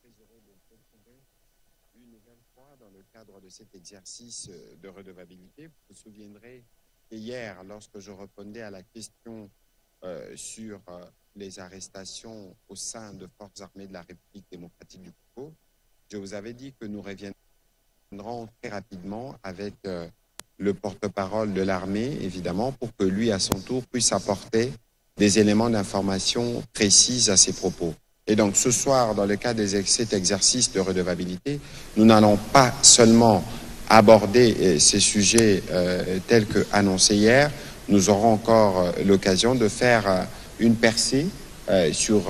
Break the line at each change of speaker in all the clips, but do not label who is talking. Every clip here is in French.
très heureux de vous retrouver une nouvelle fois dans le cadre de cet exercice de redevabilité. Vous vous souviendrez qu'hier, lorsque je répondais à la question sur les arrestations au sein de forces armées de la République démocratique du Congo, je vous avais dit que nous reviendrons très rapidement avec le porte-parole de l'armée, évidemment, pour que lui, à son tour, puisse apporter des éléments d'information précises à ses propos. Et donc, ce soir, dans le cadre de cet exercice de redevabilité, nous n'allons pas seulement aborder ces sujets tels que annoncés hier, nous aurons encore l'occasion de faire une percée sur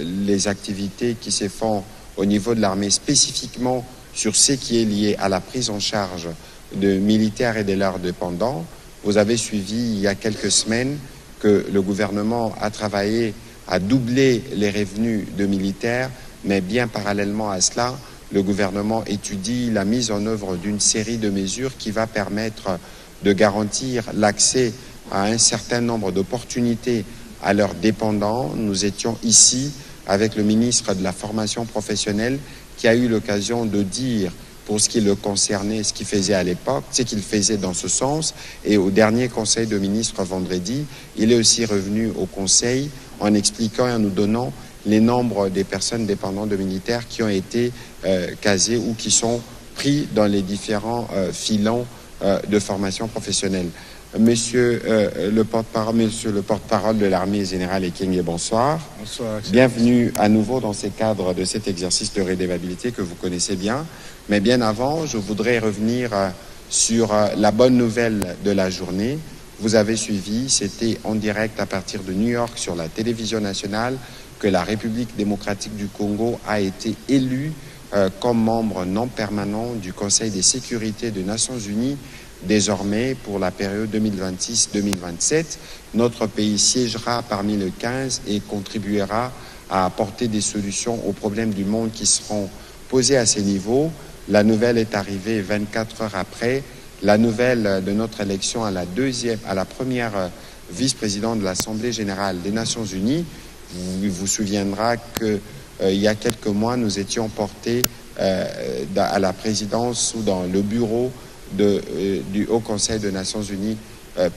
les activités qui se font au niveau de l'armée, spécifiquement sur ce qui est lié à la prise en charge de militaires et de leurs dépendants. Vous avez suivi il y a quelques semaines que le gouvernement a travaillé à doubler les revenus de militaires, mais bien parallèlement à cela, le gouvernement étudie la mise en œuvre d'une série de mesures qui va permettre de garantir l'accès à un certain nombre d'opportunités à leurs dépendants. Nous étions ici avec le ministre de la formation professionnelle qui a eu l'occasion de dire, pour ce qui le concernait, ce qu'il faisait à l'époque, ce qu'il faisait dans ce sens. Et au dernier conseil de ministres vendredi, il est aussi revenu au conseil en expliquant et en nous donnant les nombres des personnes dépendantes de militaires qui ont été casées ou qui sont pris dans les différents filons de formation professionnelle. Monsieur le porte-parole de l'armée générale Ekenge, bonsoir.
Bonsoir.
Bienvenue à nouveau dans ce cadre de cet exercice de redevabilité que vous connaissez bien. Mais bien avant, je voudrais revenir sur la bonne nouvelle de la journée. Vous avez suivi, c'était en direct à partir de New York sur la télévision nationale, que la République démocratique du Congo a été élue comme membre non permanent du Conseil de sécurité des Nations Unies. Désormais, pour la période 2026-2027, notre pays siégera parmi les 15 et contribuera à apporter des solutions aux problèmes du monde qui seront posés à ces niveaux. La nouvelle est arrivée 24 heures après. La nouvelle de notre élection à la première vice-présidente de l'Assemblée générale des Nations Unies. Vous vous souviendra qu'il y a quelques mois, nous étions portés à la présidence ou dans le bureau du Haut Conseil des Nations Unies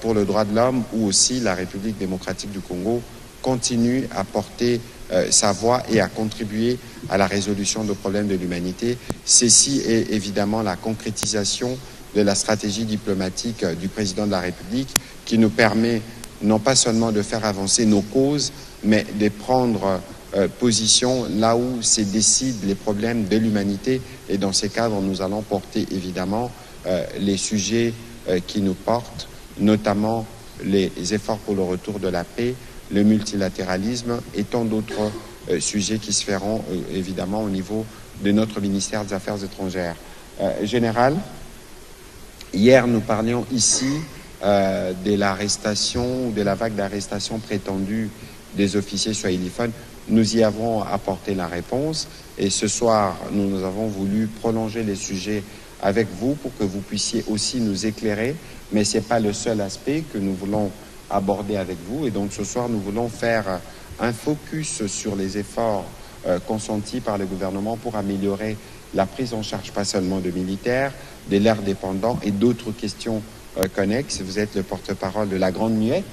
pour le droit de l'homme, où aussi la République démocratique du Congo continue à porter sa voix et à contribuer à la résolution des problèmes de l'humanité. Ceci est évidemment la concrétisation de la stratégie diplomatique du président de la République qui nous permet non pas seulement de faire avancer nos causes, mais de prendre position là où se décident les problèmes de l'humanité. Et dans ces cadres, nous allons porter évidemment les sujets qui nous portent, notamment les efforts pour le retour de la paix, le multilatéralisme et tant d'autres sujets qui se feront évidemment au niveau de notre ministère des Affaires étrangères. Général, hier nous parlions ici de l'arrestation ou de la vague d'arrestation prétendue des officiers swahiliphones. Nous y avons apporté la réponse et ce soir nous avons voulu prolonger les sujets avec vous pour que vous puissiez aussi nous éclairer, mais ce n'est pas le seul aspect que nous voulons aborder avec vous. Et donc ce soir, nous voulons faire un focus sur les efforts consentis par le gouvernement pour améliorer la prise en charge, pas seulement de militaires, de leurs dépendants et d'autres questions connexes. Vous êtes le porte-parole de la Grande Muette,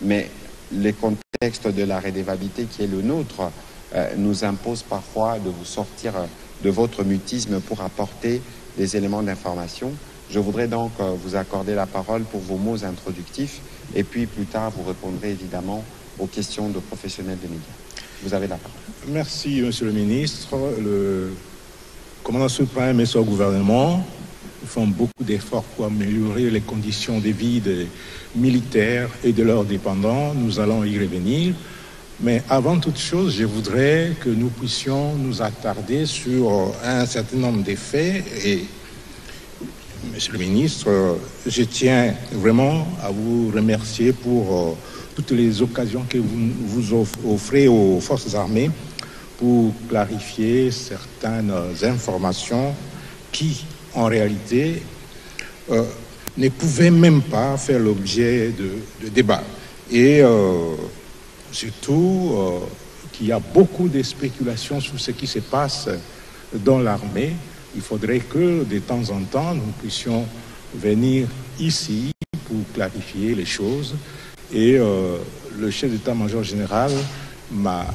mais le contexte de la redevabilité qui est le nôtre nous impose parfois de vous sortir de votre mutisme pour apporter des éléments d'information. Je voudrais donc vous accorder la parole pour vos mots introductifs et puis plus tard vous répondrez évidemment aux questions de professionnels des médias. Vous avez la parole.
Merci Monsieur le Ministre. Le commandant suprême et son gouvernement font beaucoup d'efforts pour améliorer les conditions de vie des militaires et de leurs dépendants. Nous allons y revenir. Mais avant toute chose, je voudrais que nous puissions nous attarder sur un certain nombre de faits. Et, Monsieur le Ministre, je tiens vraiment à vous remercier pour toutes les occasions que vous offrez aux forces armées pour clarifier certaines informations qui, en réalité, ne pouvaient même pas faire l'objet de débats. Et surtout qu'il y a beaucoup de spéculations sur ce qui se passe dans l'armée, il faudrait que de temps en temps, nous puissions venir ici pour clarifier les choses. Et le chef d'état-major général m'a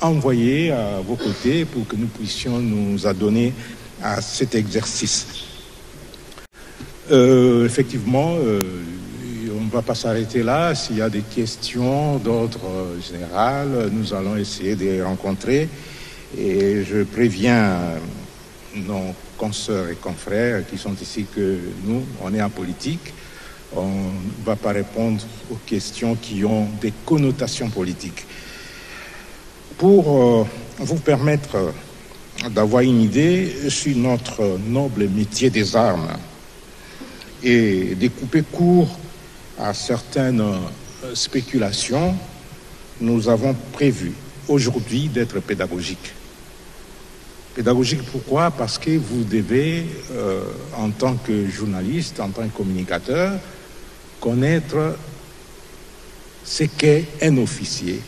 envoyé à vos côtés pour que nous puissions nous adonner à cet exercice. Effectivement, on ne va pas s'arrêter là. S'il y a des questions d'ordre général, nous allons essayer de les rencontrer. Et je préviens nos consoeurs et confrères qui sont ici que nous, on est en politique. On ne va pas répondre aux questions qui ont des connotations politiques. Pour vous permettre d'avoir une idée sur notre noble métier des armes et de couper court à certaines spéculations, nous avons prévu aujourd'hui d'être pédagogiques. Pédagogique pourquoi? Parce que vous devez, en tant que journaliste, en tant que communicateur, connaître ce qu'est un officier,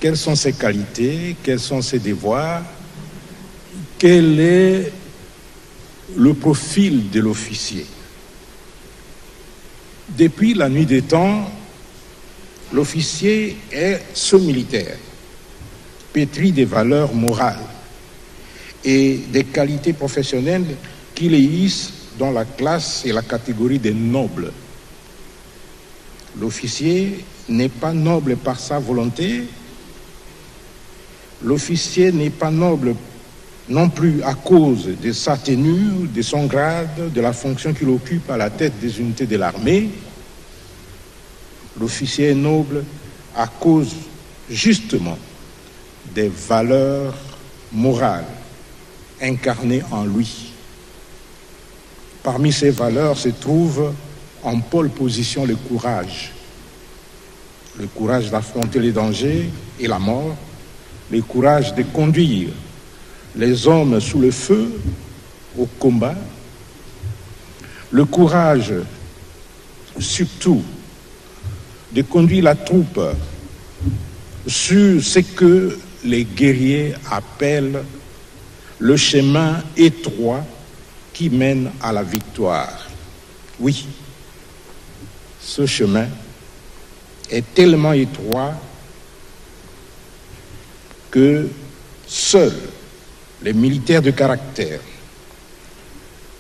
quelles sont ses qualités, quels sont ses devoirs, quel est le profil de l'officier. Depuis la nuit des temps, l'officier est ce militaire, pétri des valeurs morales et des qualités professionnelles qui le hissent dans la classe et la catégorie des nobles. L'officier n'est pas noble par sa volonté. L'officier n'est pas noble non plus à cause de sa tenue, de son grade, de la fonction qu'il occupe à la tête des unités de l'armée. L'officier est noble à cause justement des valeurs morales incarnées en lui. Parmi ces valeurs se trouve en pole position le courage d'affronter les dangers et la mort, le courage de conduire les hommes sous le feu au combat, le courage surtout de conduire la troupe sur ce que les guerriers appellent le chemin étroit qui mène à la victoire. Oui, ce chemin est tellement étroit que seuls les militaires de caractère,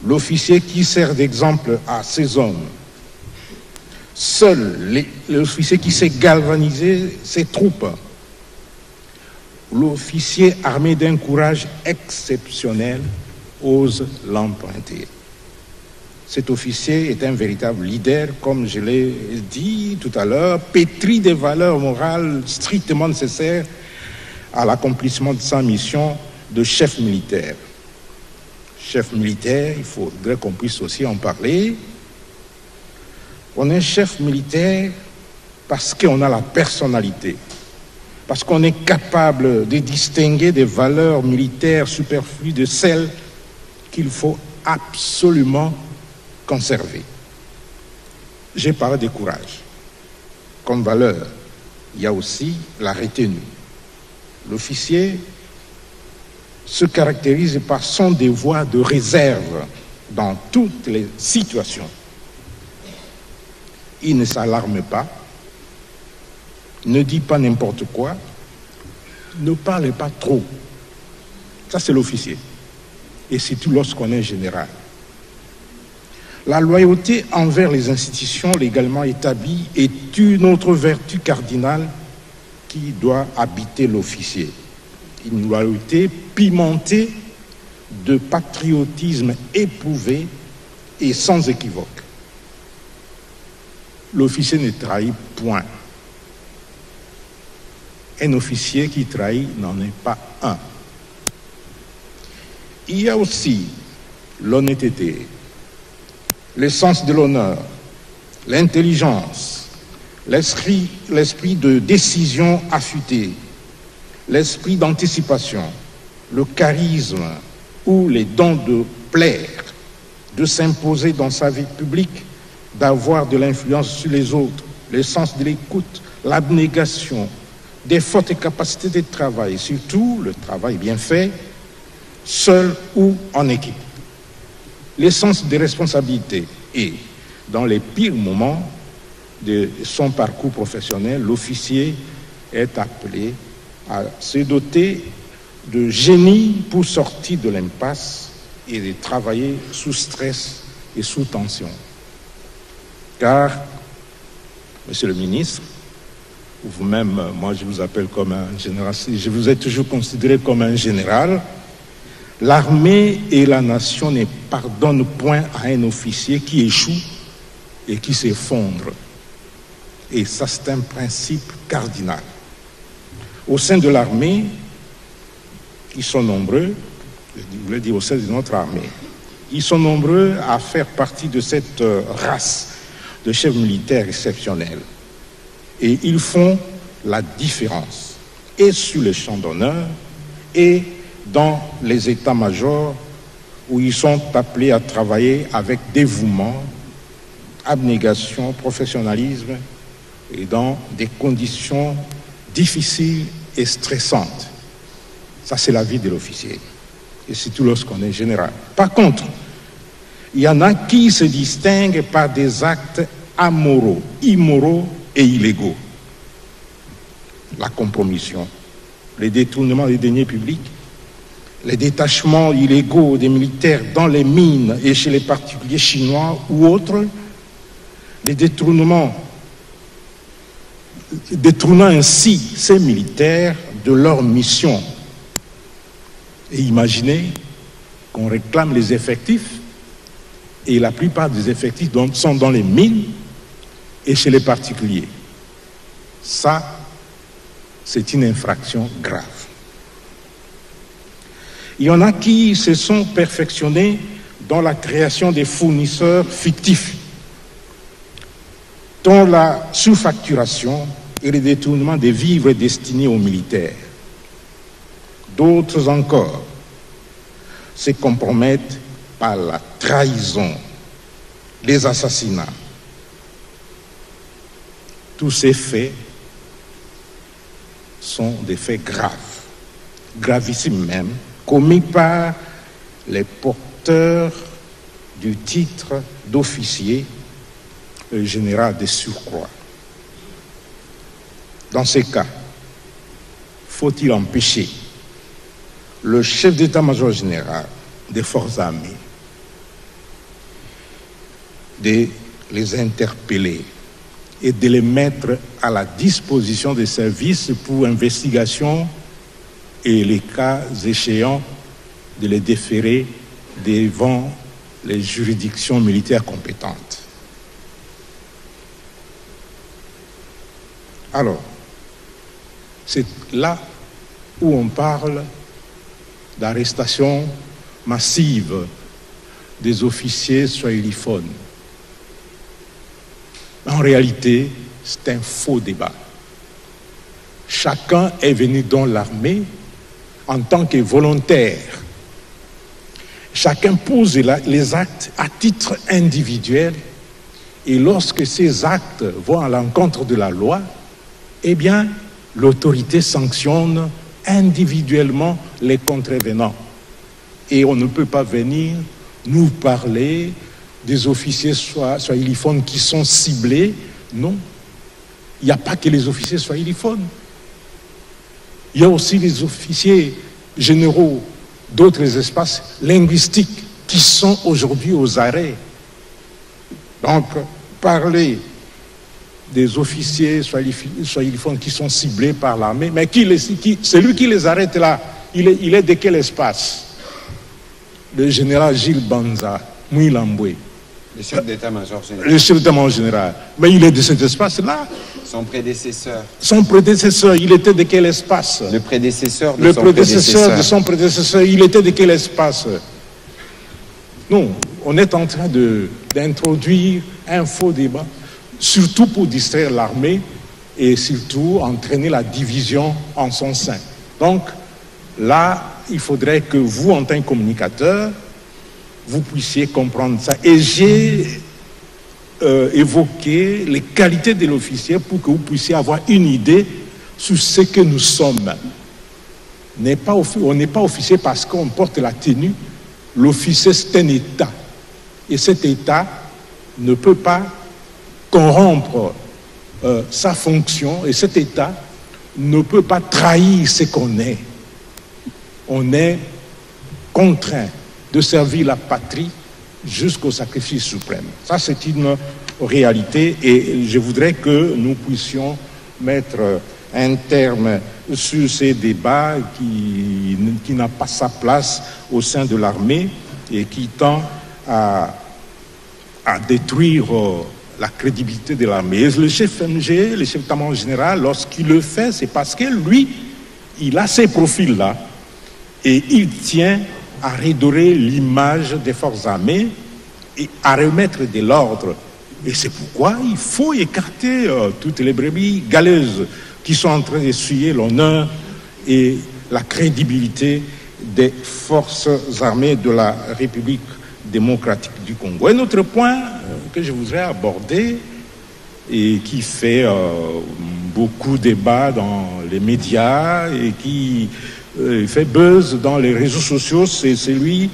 l'officier qui sert d'exemple à ces hommes, seul l'officier qui sait galvaniser ses troupes, l'officier armé d'un courage exceptionnel ose l'emprunter. Cet officier est un véritable leader, comme je l'ai dit tout à l'heure, pétri des valeurs morales strictement nécessaires à l'accomplissement de sa mission de chef militaire. Chef militaire, il faudrait qu'on puisse aussi en parler. On est chef militaire parce qu'on a la personnalité, parce qu'on est capable de distinguer des valeurs militaires superflues de celles qu'il faut absolument conserver. J'ai parlé de courage. Comme valeur, il y a aussi la retenue. L'officier se caractérise par son devoir de réserve dans toutes les situations. Il ne s'alarme pas, ne dit pas n'importe quoi, ne parle pas trop. Ça, c'est l'officier. Et surtout lorsqu'on est général. La loyauté envers les institutions légalement établies est une autre vertu cardinale qui doit habiter l'officier. Une loyauté pimentée de patriotisme éprouvé et sans équivoque. L'officier ne trahit point. Un officier qui trahit n'en est pas un. Il y a aussi l'honnêteté, le sens de l'honneur, l'intelligence, l'esprit de décision affûté, l'esprit d'anticipation, le charisme ou les dons de plaire, de s'imposer dans sa vie publique, d'avoir de l'influence sur les autres, le sens de l'écoute, l'abnégation, des fortes capacités de travail, surtout le travail bien fait, seul ou en équipe. L'essence des responsabilités est, dans les pires moments de son parcours professionnel, l'officier est appelé à se doter de génie pour sortir de l'impasse et de travailler sous stress et sous tension. Car, Monsieur le ministre, vous-même, moi je vous appelle comme un général, je vous ai toujours considéré comme un général, l'armée et la nation ne pardonnent point à un officier qui échoue et qui s'effondre. Et ça, c'est un principe cardinal. Au sein de l'armée, ils sont nombreux, je voulais dire au sein de notre armée, ils sont nombreux à faire partie de cette race de chefs militaires exceptionnels. Et ils font la différence, et sur le champ d'honneur, et dans les états-majors, où ils sont appelés à travailler avec dévouement, abnégation, professionnalisme, et dans des conditions difficiles et stressantes. Ça, c'est la vie de l'officier, et surtout lorsqu'on est général. Par contre, il y en a qui se distinguent par des actes amoraux, immoraux et illégaux. La compromission, les détournements des deniers publics, les détachements illégaux des militaires dans les mines et chez les particuliers chinois ou autres, les détournant ainsi ces militaires de leur mission. Et imaginez qu'on réclame les effectifs, et la plupart des effectifs sont dans les mines et chez les particuliers. Ça, c'est une infraction grave. Il y en a qui se sont perfectionnés dans la création des fournisseurs fictifs, dont la sous-facturation et le détournement des vivres destinés aux militaires. D'autres encore se compromettent par la trahison, les assassinats. Tous ces faits sont des faits graves, gravissimes même, commis par les porteurs du titre d'officier général de surcroît. Dans ces cas, faut-il empêcher le chef d'état-major général des forces armées de les interpeller et de les mettre à la disposition des services pour investigation et les cas échéants de les déférer devant les juridictions militaires compétentes. Alors, c'est là où on parle d'arrestation massive des officiers swahiliphones. En réalité, c'est un faux débat. Chacun est venu dans l'armée en tant que volontaire. Chacun pose les actes à titre individuel, et lorsque ces actes vont à l'encontre de la loi, eh bien, l'autorité sanctionne individuellement les contrevenants. Et on ne peut pas venir nous parler des officiers swahiliphones qui sont ciblés. Non, il n'y a pas que les officiers swahiliphones. Il y a aussi les officiers généraux d'autres espaces linguistiques qui sont aujourd'hui aux arrêts. Donc, parler des officiers swahiliphones qui sont ciblés par l'armée, mais celui qui les arrête là, il est de quel espace? Le général Gilles Banza, Mouilamboué.
Le chef d'état-major général.
Le chef d'état-major général. Mais il est de cet espace-là.
Son prédécesseur.
Son prédécesseur, il était de quel espace?
Le prédécesseur de
le
son
prédécesseur de son prédécesseur, il était de quel espace? Non, on est en train d'introduire un faux débat, surtout pour distraire l'armée et surtout entraîner la division en son sein. Donc là, il faudrait que vous, en tant que communicateur, vous puissiez comprendre ça. Et j'ai évoqué les qualités de l'officier pour que vous puissiez avoir une idée sur ce que nous sommes. on n'est pas officier parce qu'on porte la tenue. L'officier, c'est un État. Et cet État ne peut pas corrompre sa fonction, et cet État ne peut pas trahir ce qu'on est. On est contraint de servir la patrie jusqu'au sacrifice suprême. Ça, c'est une réalité, et je voudrais que nous puissions mettre un terme sur ces débats qui n'a pas sa place au sein de l'armée et qui tend à détruire la crédibilité de l'armée. Et le chef MG, le chef d'état-major général, lorsqu'il le fait, c'est parce que lui, il a ces profils-là et il tient à redorer l'image des forces armées et à remettre de l'ordre. Et c'est pourquoi il faut écarter toutes les brebis galeuses qui sont en train d'essuyer l'honneur et la crédibilité des forces armées de la République démocratique du Congo. Un autre point que je voudrais aborder et qui fait beaucoup débat dans les médias et qui fait buzz dans les réseaux sociaux, c'est celui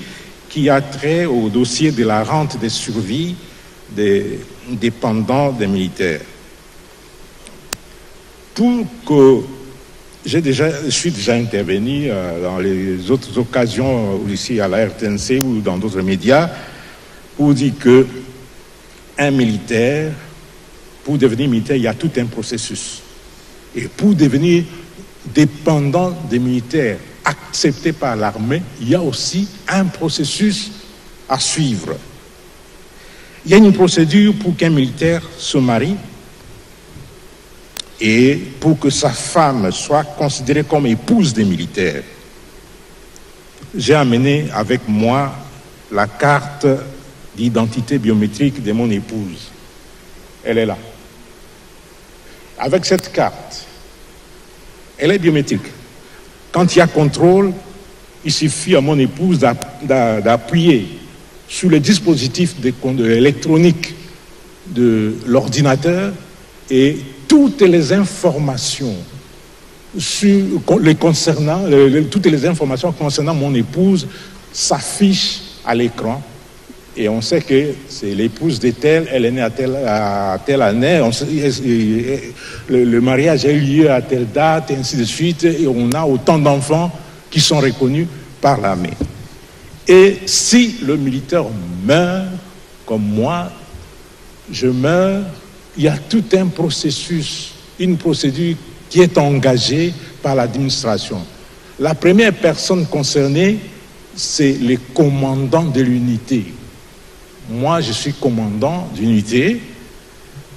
qui a trait au dossier de la rente des survies des dépendants des militaires. Je suis déjà intervenu dans les autres occasions, ici à la RTNC ou dans d'autres médias, pour dire que un militaire, pour devenir militaire, il y a tout un processus. Et pour devenir dépendant des militaires acceptés par l'armée, il y a aussi un processus à suivre. Il y a une procédure pour qu'un militaire se marie et pour que sa femme soit considérée comme épouse des militaires. J'ai amené avec moi la carte d'identité biométrique de mon épouse. Elle est là. Avec cette carte, elle est biométrique. Quand il y a contrôle, il suffit à mon épouse d'appuyer sur le dispositif électronique de l'ordinateur et toutes les informations toutes les informations concernant mon épouse s'affichent à l'écran. Et on sait que c'est l'épouse de telle, elle est née à telle année, le mariage a eu lieu à telle date, et ainsi de suite, et on a autant d'enfants qui sont reconnus par l'armée. Et si le militaire meurt, comme moi, je meurs, il y a tout un processus, une procédure qui est engagée par l'administration. La première personne concernée, c'est le commandant de l'unité. Moi, je suis commandant d'unité.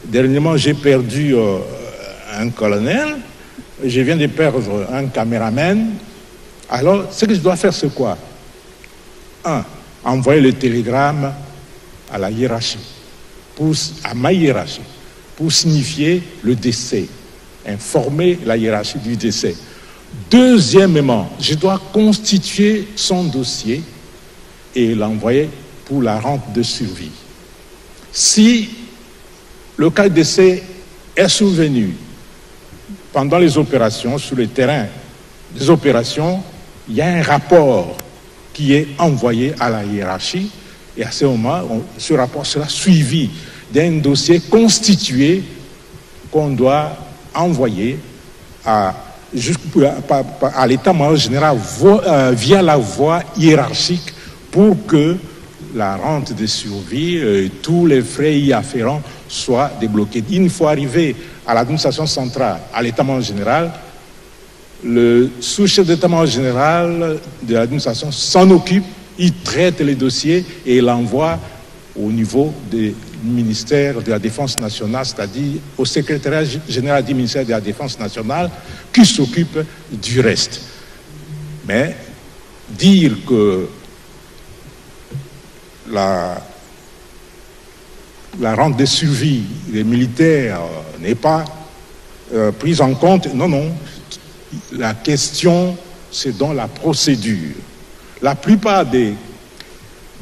Dernièrement, j'ai perdu un colonel. Je viens de perdre un caméraman. Alors, ce que je dois faire, c'est quoi? Envoyer le télégramme à la hiérarchie, à ma hiérarchie, pour signifier le décès, informer la hiérarchie du décès. Deuxièmement, je dois constituer son dossier et l'envoyer pour la rente de survie. Si le cas de décès est survenu pendant les opérations, sur le terrain des opérations, il y a un rapport qui est envoyé à la hiérarchie et à ce moment, ce rapport sera suivi d'un dossier constitué qu'on doit envoyer à l'état-major général via la voie hiérarchique pour que la rente de survie et tous les frais y afférents soient débloqués. Une fois arrivé à l'administration centrale, à l'état-major général, le sous-chef d'état-major général de l'administration s'en occupe, il traite les dossiers et il l'envoie au niveau du ministère de la Défense nationale, c'est-à-dire au secrétariat général du ministère de la Défense nationale qui s'occupe du reste. Mais dire que la rente de survie des militaires n'est pas prise en compte, non. La question, c'est dans la procédure. La plupart des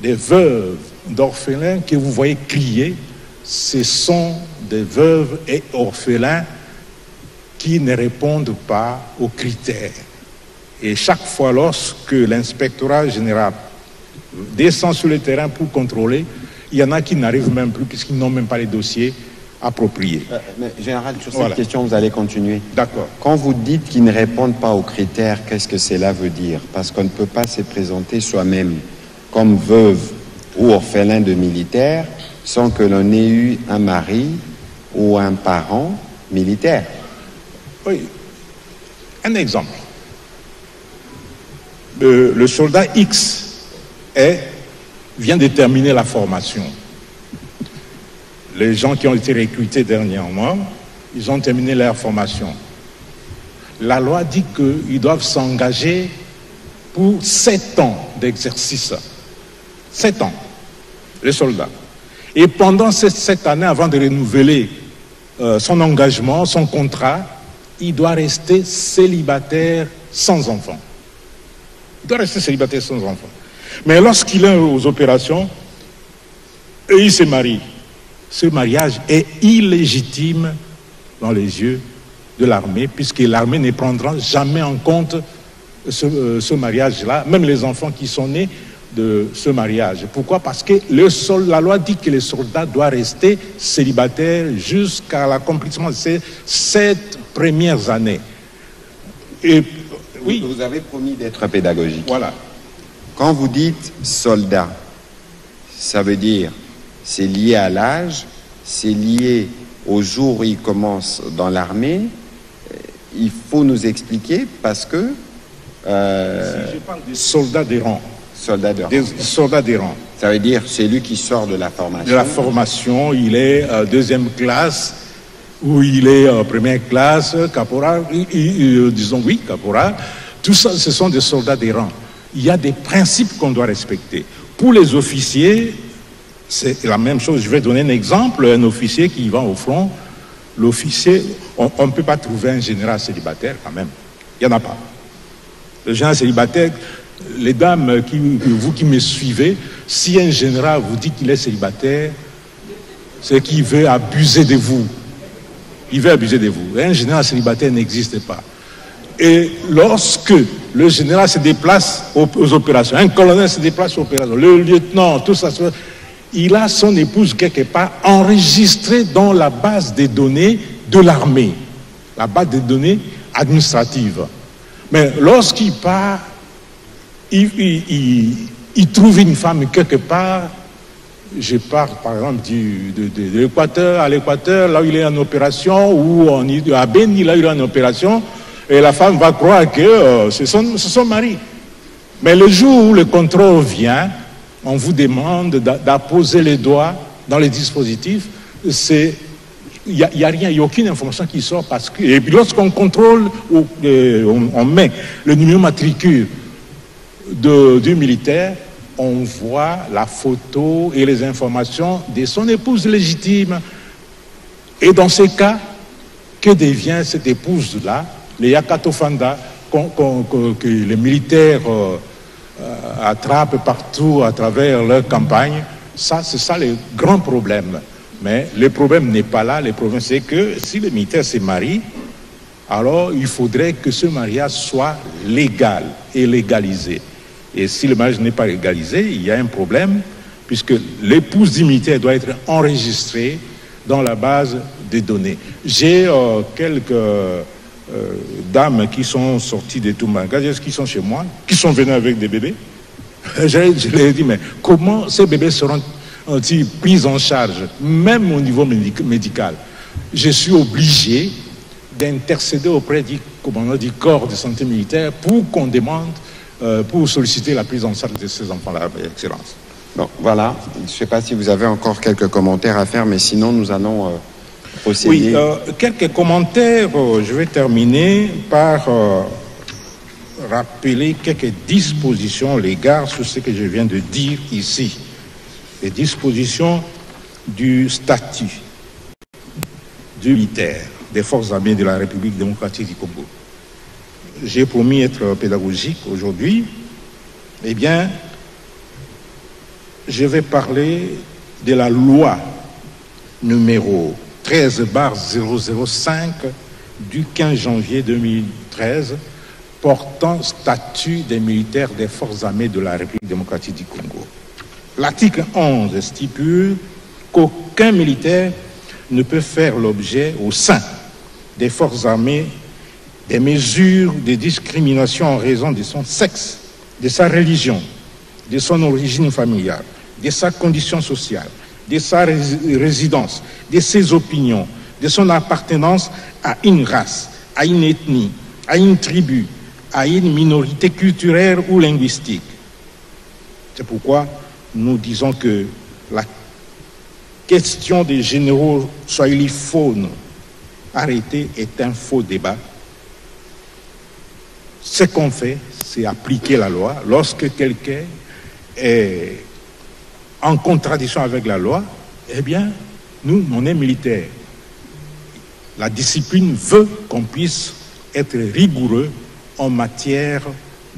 veuves d'orphelins que vous voyez crier, ce sont des veuves et orphelins qui ne répondent pas aux critères. Et chaque fois, lorsque l'inspectorat général descend sur le terrain pour contrôler, il y en a qui n'arrivent même plus puisqu'ils n'ont même pas les dossiers appropriés.
Mais, général, sur cette question, vous allez continuer.
D'accord.
Quand vous dites qu'ils ne répondent pas aux critères, qu'est-ce que cela veut dire? Parce qu'on ne peut pas se présenter soi-même comme veuve ou orphelin de militaire sans que l'on ait eu un mari ou un parent militaire.
Oui. Un exemple. Le soldat X vient de terminer la formation. Les gens qui ont été recrutés dernièrement, ils ont terminé leur formation. La loi dit qu'ils doivent s'engager pour 7 ans d'exercice. 7 ans, les soldats. Et pendant ces 7 années, avant de renouveler son engagement, son contrat, il doit rester célibataire sans enfant. Il doit rester célibataire sans enfant. Mais lorsqu'il est aux opérations, et il se marie, ce mariage est illégitime dans les yeux de l'armée, puisque l'armée ne prendra jamais en compte ce mariage-là, même les enfants qui sont nés de ce mariage. Pourquoi? Parce que la loi dit que le soldat doit rester célibataire jusqu'à l'accomplissement de ces 7 premières années. Et oui.
Vous avez promis d'être pédagogique.
Voilà.
Quand vous dites soldat, ça veut dire c'est lié à l'âge, c'est lié au jour où il commence dans l'armée. Il faut nous expliquer parce que...
Si je parle des soldats des rangs.
Soldats de rang.
Des soldats des rangs.
Ça veut dire c'est lui qui sort de la formation.
De la formation, il est deuxième classe ou il est première classe, caporal, disons oui, caporal. Tout ça, ce sont des soldats des rangs. Il y a des principes qu'on doit respecter. Pour les officiers, c'est la même chose. Je vais donner un exemple. Un officier qui va au front, l'officier, on ne peut pas trouver un général célibataire quand même. Il n'y en a pas. Le général célibataire, les dames, vous qui me suivez, si un général vous dit qu'il est célibataire, c'est qu'il veut abuser de vous. Il veut abuser de vous. Un général célibataire n'existe pas. Et lorsque le général se déplace aux opérations, un colonel se déplace aux opérations, le lieutenant, tout ça, il a son épouse quelque part enregistrée dans la base des données de l'armée, la base des données administratives. Mais lorsqu'il part, il trouve une femme quelque part. Je pars par exemple de l'Équateur à l'Équateur, là où il est en opération, ou à Beni, là où il est en opération, et la femme va croire que c'est son mari. Mais le jour où le contrôle vient, on vous demande d'apposer les doigts dans les dispositifs. Il n'y a rien, il n'y a aucune information qui sort parce que... Et puis lorsqu'on contrôle, on met le numéro matricule du militaire, on voit la photo et les informations de son épouse légitime. Et dans ces cas, que devient cette épouse-là, les Yakatofanda, que les militaires attrapent partout à travers leur campagne? C'est ça le grand problème. Mais le problème n'est pas là. Le problème, c'est que si le militaire se marie, alors il faudrait que ce mariage soit légal et légalisé. Et si le mariage n'est pas légalisé, il y a un problème, puisque l'épouse du militaire doit être enregistrée dans la base des données. J'ai quelques dames qui sont sorties de Toumanga, qui sont chez moi, qui sont venues avec des bébés. Je leur ai dit, mais comment ces bébés seront-ils pris en charge, même au niveau médical? Je suis obligé d'intercéder auprès du commandant du corps de santé militaire pour qu'on demande, pour solliciter la prise en charge de ces enfants-là, Excellence.
Bon, voilà. Je ne sais pas si vous avez encore quelques commentaires à faire, mais sinon, nous allons procéder.
Oui, quelques commentaires. Je vais terminer par rappeler quelques dispositions légales sur ce que je viens de dire ici. Les dispositions du statut du militaire des forces armées de la République démocratique du Congo. J'ai promis être pédagogique aujourd'hui. Eh bien, je vais parler de la loi numéro 13/005 du 15 janvier 2013 portant statut des militaires des forces armées de la République démocratique du Congo. L'article 11 stipule qu'aucun militaire ne peut faire l'objet au sein des forces armées des mesures de discrimination en raison de son sexe, de sa religion, de son origine familiale, de sa condition sociale, de sa résidence, de ses opinions, de son appartenance à une race, à une ethnie, à une tribu, à une minorité culturelle ou linguistique. C'est pourquoi nous disons que la question des généraux swahiliphones arrêtés est un faux débat. Ce qu'on fait, c'est appliquer la loi. Lorsque quelqu'un est en contradiction avec la loi, eh bien, nous, on est militaires. La discipline veut qu'on puisse être rigoureux en matière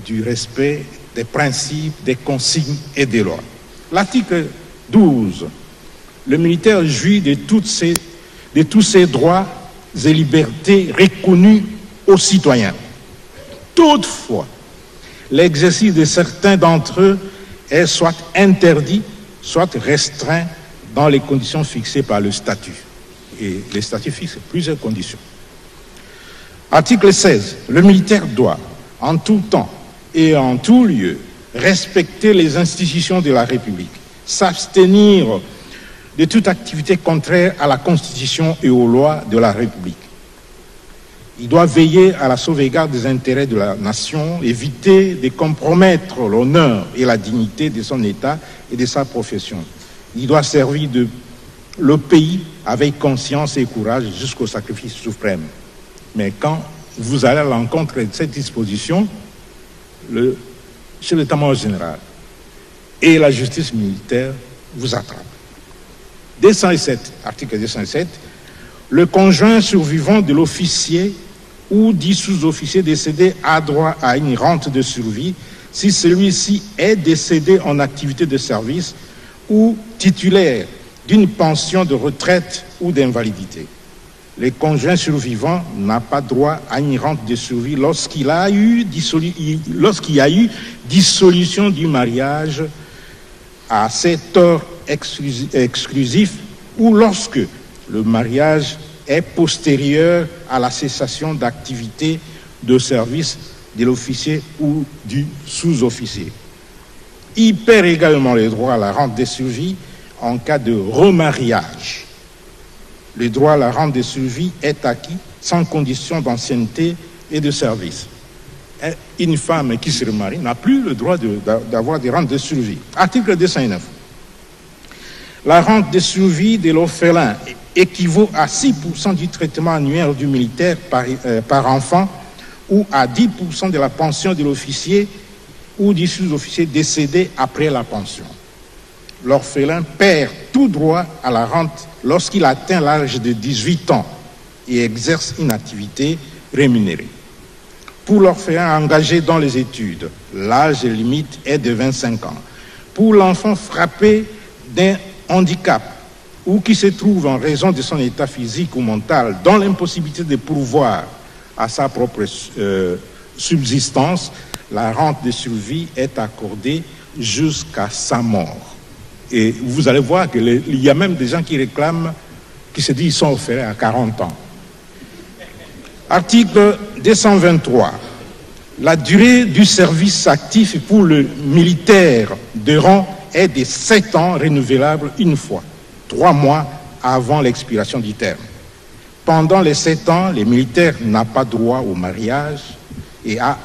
du respect des principes, des consignes et des lois. L'article 12, le militaire jouit de tous ses droits et libertés reconnus aux citoyens. Toutefois, l'exercice de certains d'entre eux est soit interdit, soit restreint dans les conditions fixées par le statut. Et le statut fixe plusieurs conditions. Article 16. Le militaire doit, en tout temps et en tout lieu, respecter les institutions de la République, s'abstenir de toute activité contraire à la Constitution et aux lois de la République. Il doit veiller à la sauvegarde des intérêts de la nation, éviter de compromettre l'honneur et la dignité de son État et de sa profession. Il doit servir le pays avec conscience et courage jusqu'au sacrifice suprême. Mais quand vous allez à l'encontre de cette disposition, le chef d'état-major général et la justice militaire vous attrapent. 207, article 207, le conjoint survivant de l'officier ou dit sous-officier décédé a droit à une rente de survie si celui-ci est décédé en activité de service ou titulaire d'une pension de retraite ou d'invalidité. Le conjoint survivant n'a pas droit à une rente de survie lorsqu'il y a eu dissolution du mariage à ses torts exclusifs ou lorsque le mariage est postérieur à la cessation d'activité de service de l'officier ou du sous-officier. Il perd également le droit à la rente de survie en cas de remariage. Le droit à la rente de survie est acquis sans condition d'ancienneté et de service. Une femme qui se remarie n'a plus le droit d'avoir des rentes de survie. Article 209. La rente de survie de l'orphelin équivaut à 6% du traitement annuel du militaire par enfant ou à 10% de la pension de l'officier ou du sous-officier décédé après la pension. L'orphelin perd tout droit à la rente lorsqu'il atteint l'âge de 18 ans et exerce une activité rémunérée. Pour l'orphelin engagé dans les études, l'âge limite est de 25 ans. Pour l'enfant frappé d'un handicap ou qui se trouve en raison de son état physique ou mental dans l'impossibilité de pourvoir à sa propre subsistance, la rente de survie est accordée jusqu'à sa mort. Et vous allez voir qu'il y a même des gens qui réclament, qui se disent qu'ils sont orphelins à 40 ans. Article 223. La durée du service actif pour le militaire de rang est de 7 ans renouvelable une fois, 3 mois avant l'expiration du terme. Pendant les 7 ans, les militaires n'ont pas droit au mariage et à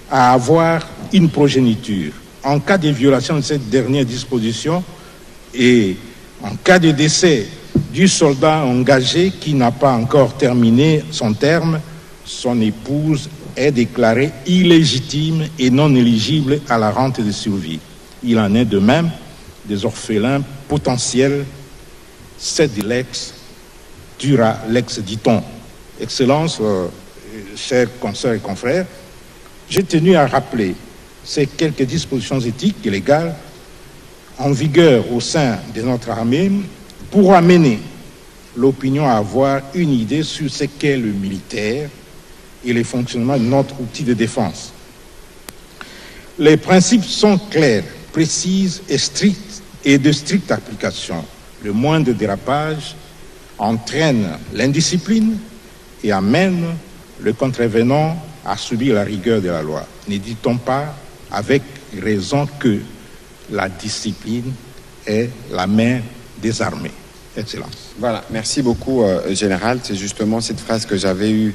avoir une progéniture. En cas de violation de cette dernière disposition et en cas de décès du soldat engagé qui n'a pas encore terminé son terme, son épouse est déclarée illégitime et non éligible à la rente de survie. Il en est de même des orphelins potentiels, c'est de l'ex, dura l'ex, dit-on. Excellence, chers consoeurs et confrères, j'ai tenu à rappeler ces quelques dispositions éthiques et légales en vigueur au sein de notre armée pour amener l'opinion à avoir une idée sur ce qu'est le militaire et le fonctionnement de notre outil de défense. Les principes sont clairs, précis et stricts et de stricte application. Le moindre dérapage entraîne l'indiscipline et amène le contrevenant à subir la rigueur de la loi. Ne dit-on pas avec raison que la discipline est la mère des armées? Excellence.
Voilà, merci beaucoup, Général. C'est justement cette phrase que j'avais eu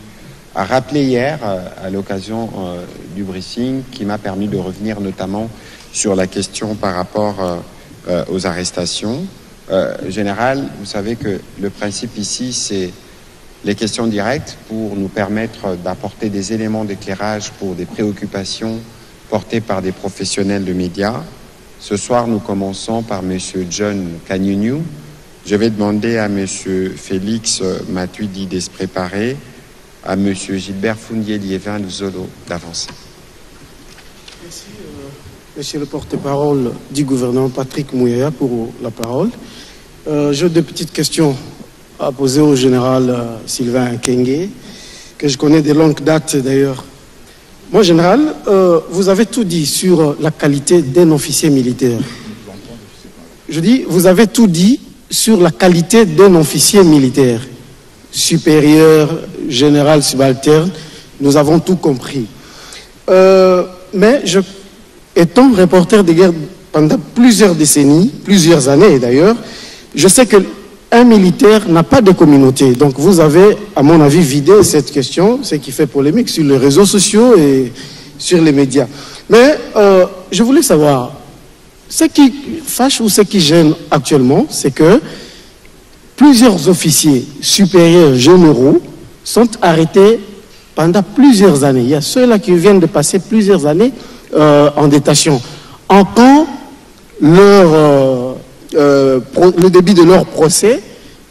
à rappeler hier à l'occasion du briefing qui m'a permis de revenir notamment sur la question par rapport aux arrestations. Général, vous savez que le principe ici, c'est les questions directes pour nous permettre d'apporter des éléments d'éclairage pour des préoccupations portées par des professionnels de médias. Ce soir, nous commençons par M. John Kanyunyu. Je vais demander à M. Félix Matuidi de se préparer, à M. Gilbert Foundier-Liévin Luzolo d'avancer.
Merci, Monsieur le porte-parole du gouvernement Patrick Mouyaya pour la parole. J'ai deux petites questions à poser au général Sylvain Kenge, que je connais de longue date d'ailleurs. Moi, général, vous avez tout dit sur la qualité d'un officier militaire. Je dis, vous avez tout dit sur la qualité d'un officier militaire, supérieur, général, subalterne, nous avons tout compris. Mais étant reporter de guerre pendant plusieurs décennies, plusieurs années d'ailleurs, je sais qu'un militaire n'a pas de communauté. Donc vous avez, à mon avis, vidé cette question, ce qui fait polémique sur les réseaux sociaux et sur les médias. Mais je voulais savoir, ce qui fâche ou ce qui gêne actuellement, c'est que plusieurs officiers supérieurs généraux sont arrêtés pendant plusieurs années. Il y a ceux-là qui viennent de passer plusieurs années en détention. En quand le début de leur procès,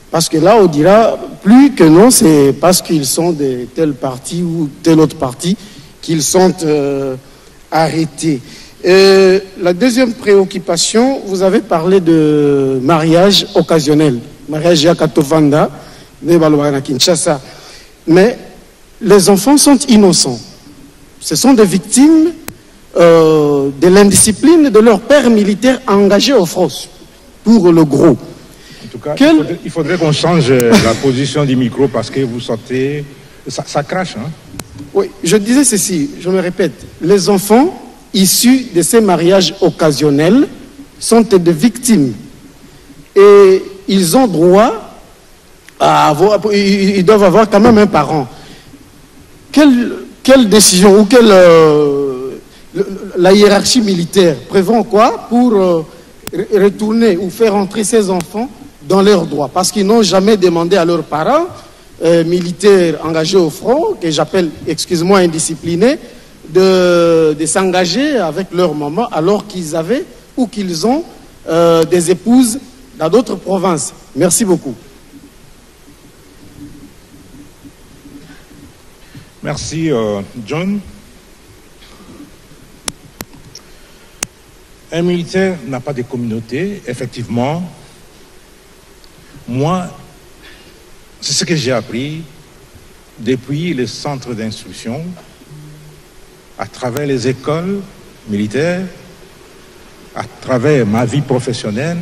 parce que là, on dira plus que non, c'est parce qu'ils sont de tel parti ou tel autre parti qu'ils sont arrêtés. La deuxième préoccupation, vous avez parlé de mariage occasionnel, mariage à Katovanda, à Kinshasa. Mais les enfants sont innocents. Ce sont des victimes de l'indiscipline de leur père militaire engagé au front, pour le gros.
En tout cas, il faudrait qu'on change la position du micro parce que vous sentez... Ça crache, hein?
Oui, je disais ceci, je me répète. Les enfants issus de ces mariages occasionnels sont des victimes. Et ils ont droit à avoir... Ils doivent avoir quand même un parent. Quelle décision ou la hiérarchie militaire prévoit quoi pour retourner ou faire entrer ces enfants dans leurs droits? Parce qu'ils n'ont jamais demandé à leurs parents militaires engagés au front, que j'appelle, excuse-moi, indisciplinés, de s'engager avec leur maman alors qu'ils avaient ou qu'ils ont des épouses dans d'autres provinces. Merci beaucoup.
Merci, John. Un militaire n'a pas de communauté, effectivement. Moi, c'est ce que j'ai appris depuis les centres d'instruction, à travers les écoles militaires, à travers ma vie professionnelle.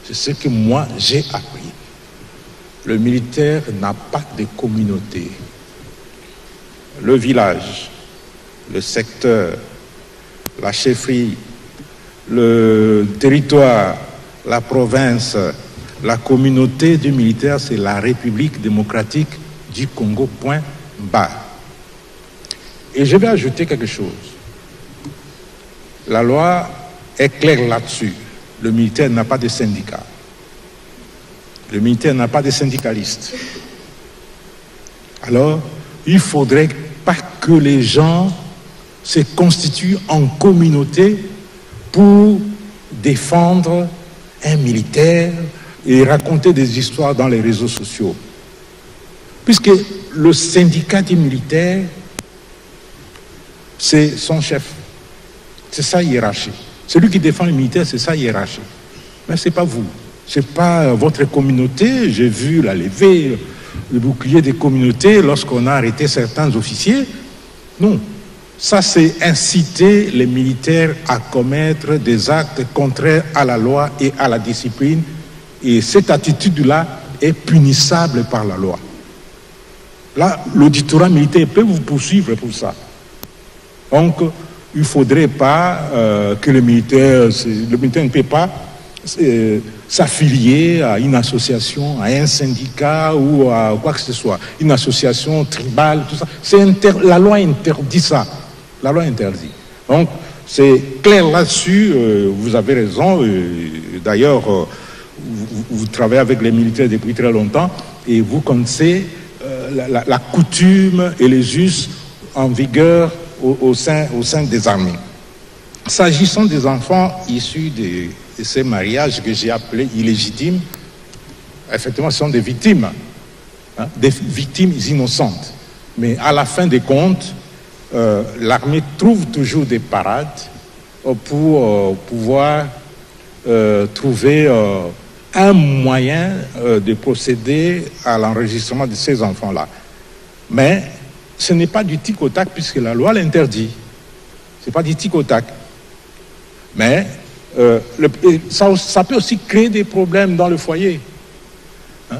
C'est ce que moi j'ai appris. Le militaire n'a pas de communauté. Le village, le secteur, la chefferie, le territoire, la province, la communauté du militaire, c'est la République démocratique du Congo, point barre. Et je vais ajouter quelque chose. La loi est claire là-dessus. Le militaire n'a pas de syndicat. Le militaire n'a pas de syndicalistes. Alors, il ne faudrait pas que les gens se constituent en communauté pour défendre un militaire et raconter des histoires dans les réseaux sociaux. Puisque le syndicat des militaires, c'est son chef. C'est sa hiérarchie. Celui qui défend le militaire, c'est sa hiérarchie. Mais ce n'est pas vous. Ce n'est pas votre communauté. J'ai vu la levée le bouclier des communautés lorsqu'on a arrêté certains officiers. Non. Ça, c'est inciter les militaires à commettre des actes contraires à la loi et à la discipline. Et cette attitude-là est punissable par la loi. Là, l'auditorat militaire peut vous poursuivre pour ça. Donc, il ne faudrait pas que le militaire ne peut pas s'affilier à une association, à un syndicat ou à quoi que ce soit, une association tribale, tout ça. La loi interdit ça. La loi interdit. Donc, c'est clair là-dessus, vous avez raison. D'ailleurs, vous travaillez avec les militaires depuis très longtemps et vous connaissez la coutume et les us en vigueur au sein des armées. S'agissant des enfants issus de ces mariages que j'ai appelés illégitimes, effectivement, ce sont des victimes innocentes. Mais à la fin des comptes, l'armée trouve toujours des parades pour pouvoir trouver un moyen de procéder à l'enregistrement de ces enfants-là. Mais ce n'est pas du tic au tac puisque la loi l'interdit. Ce n'est pas du tic au tac. Mais ça peut aussi créer des problèmes dans le foyer,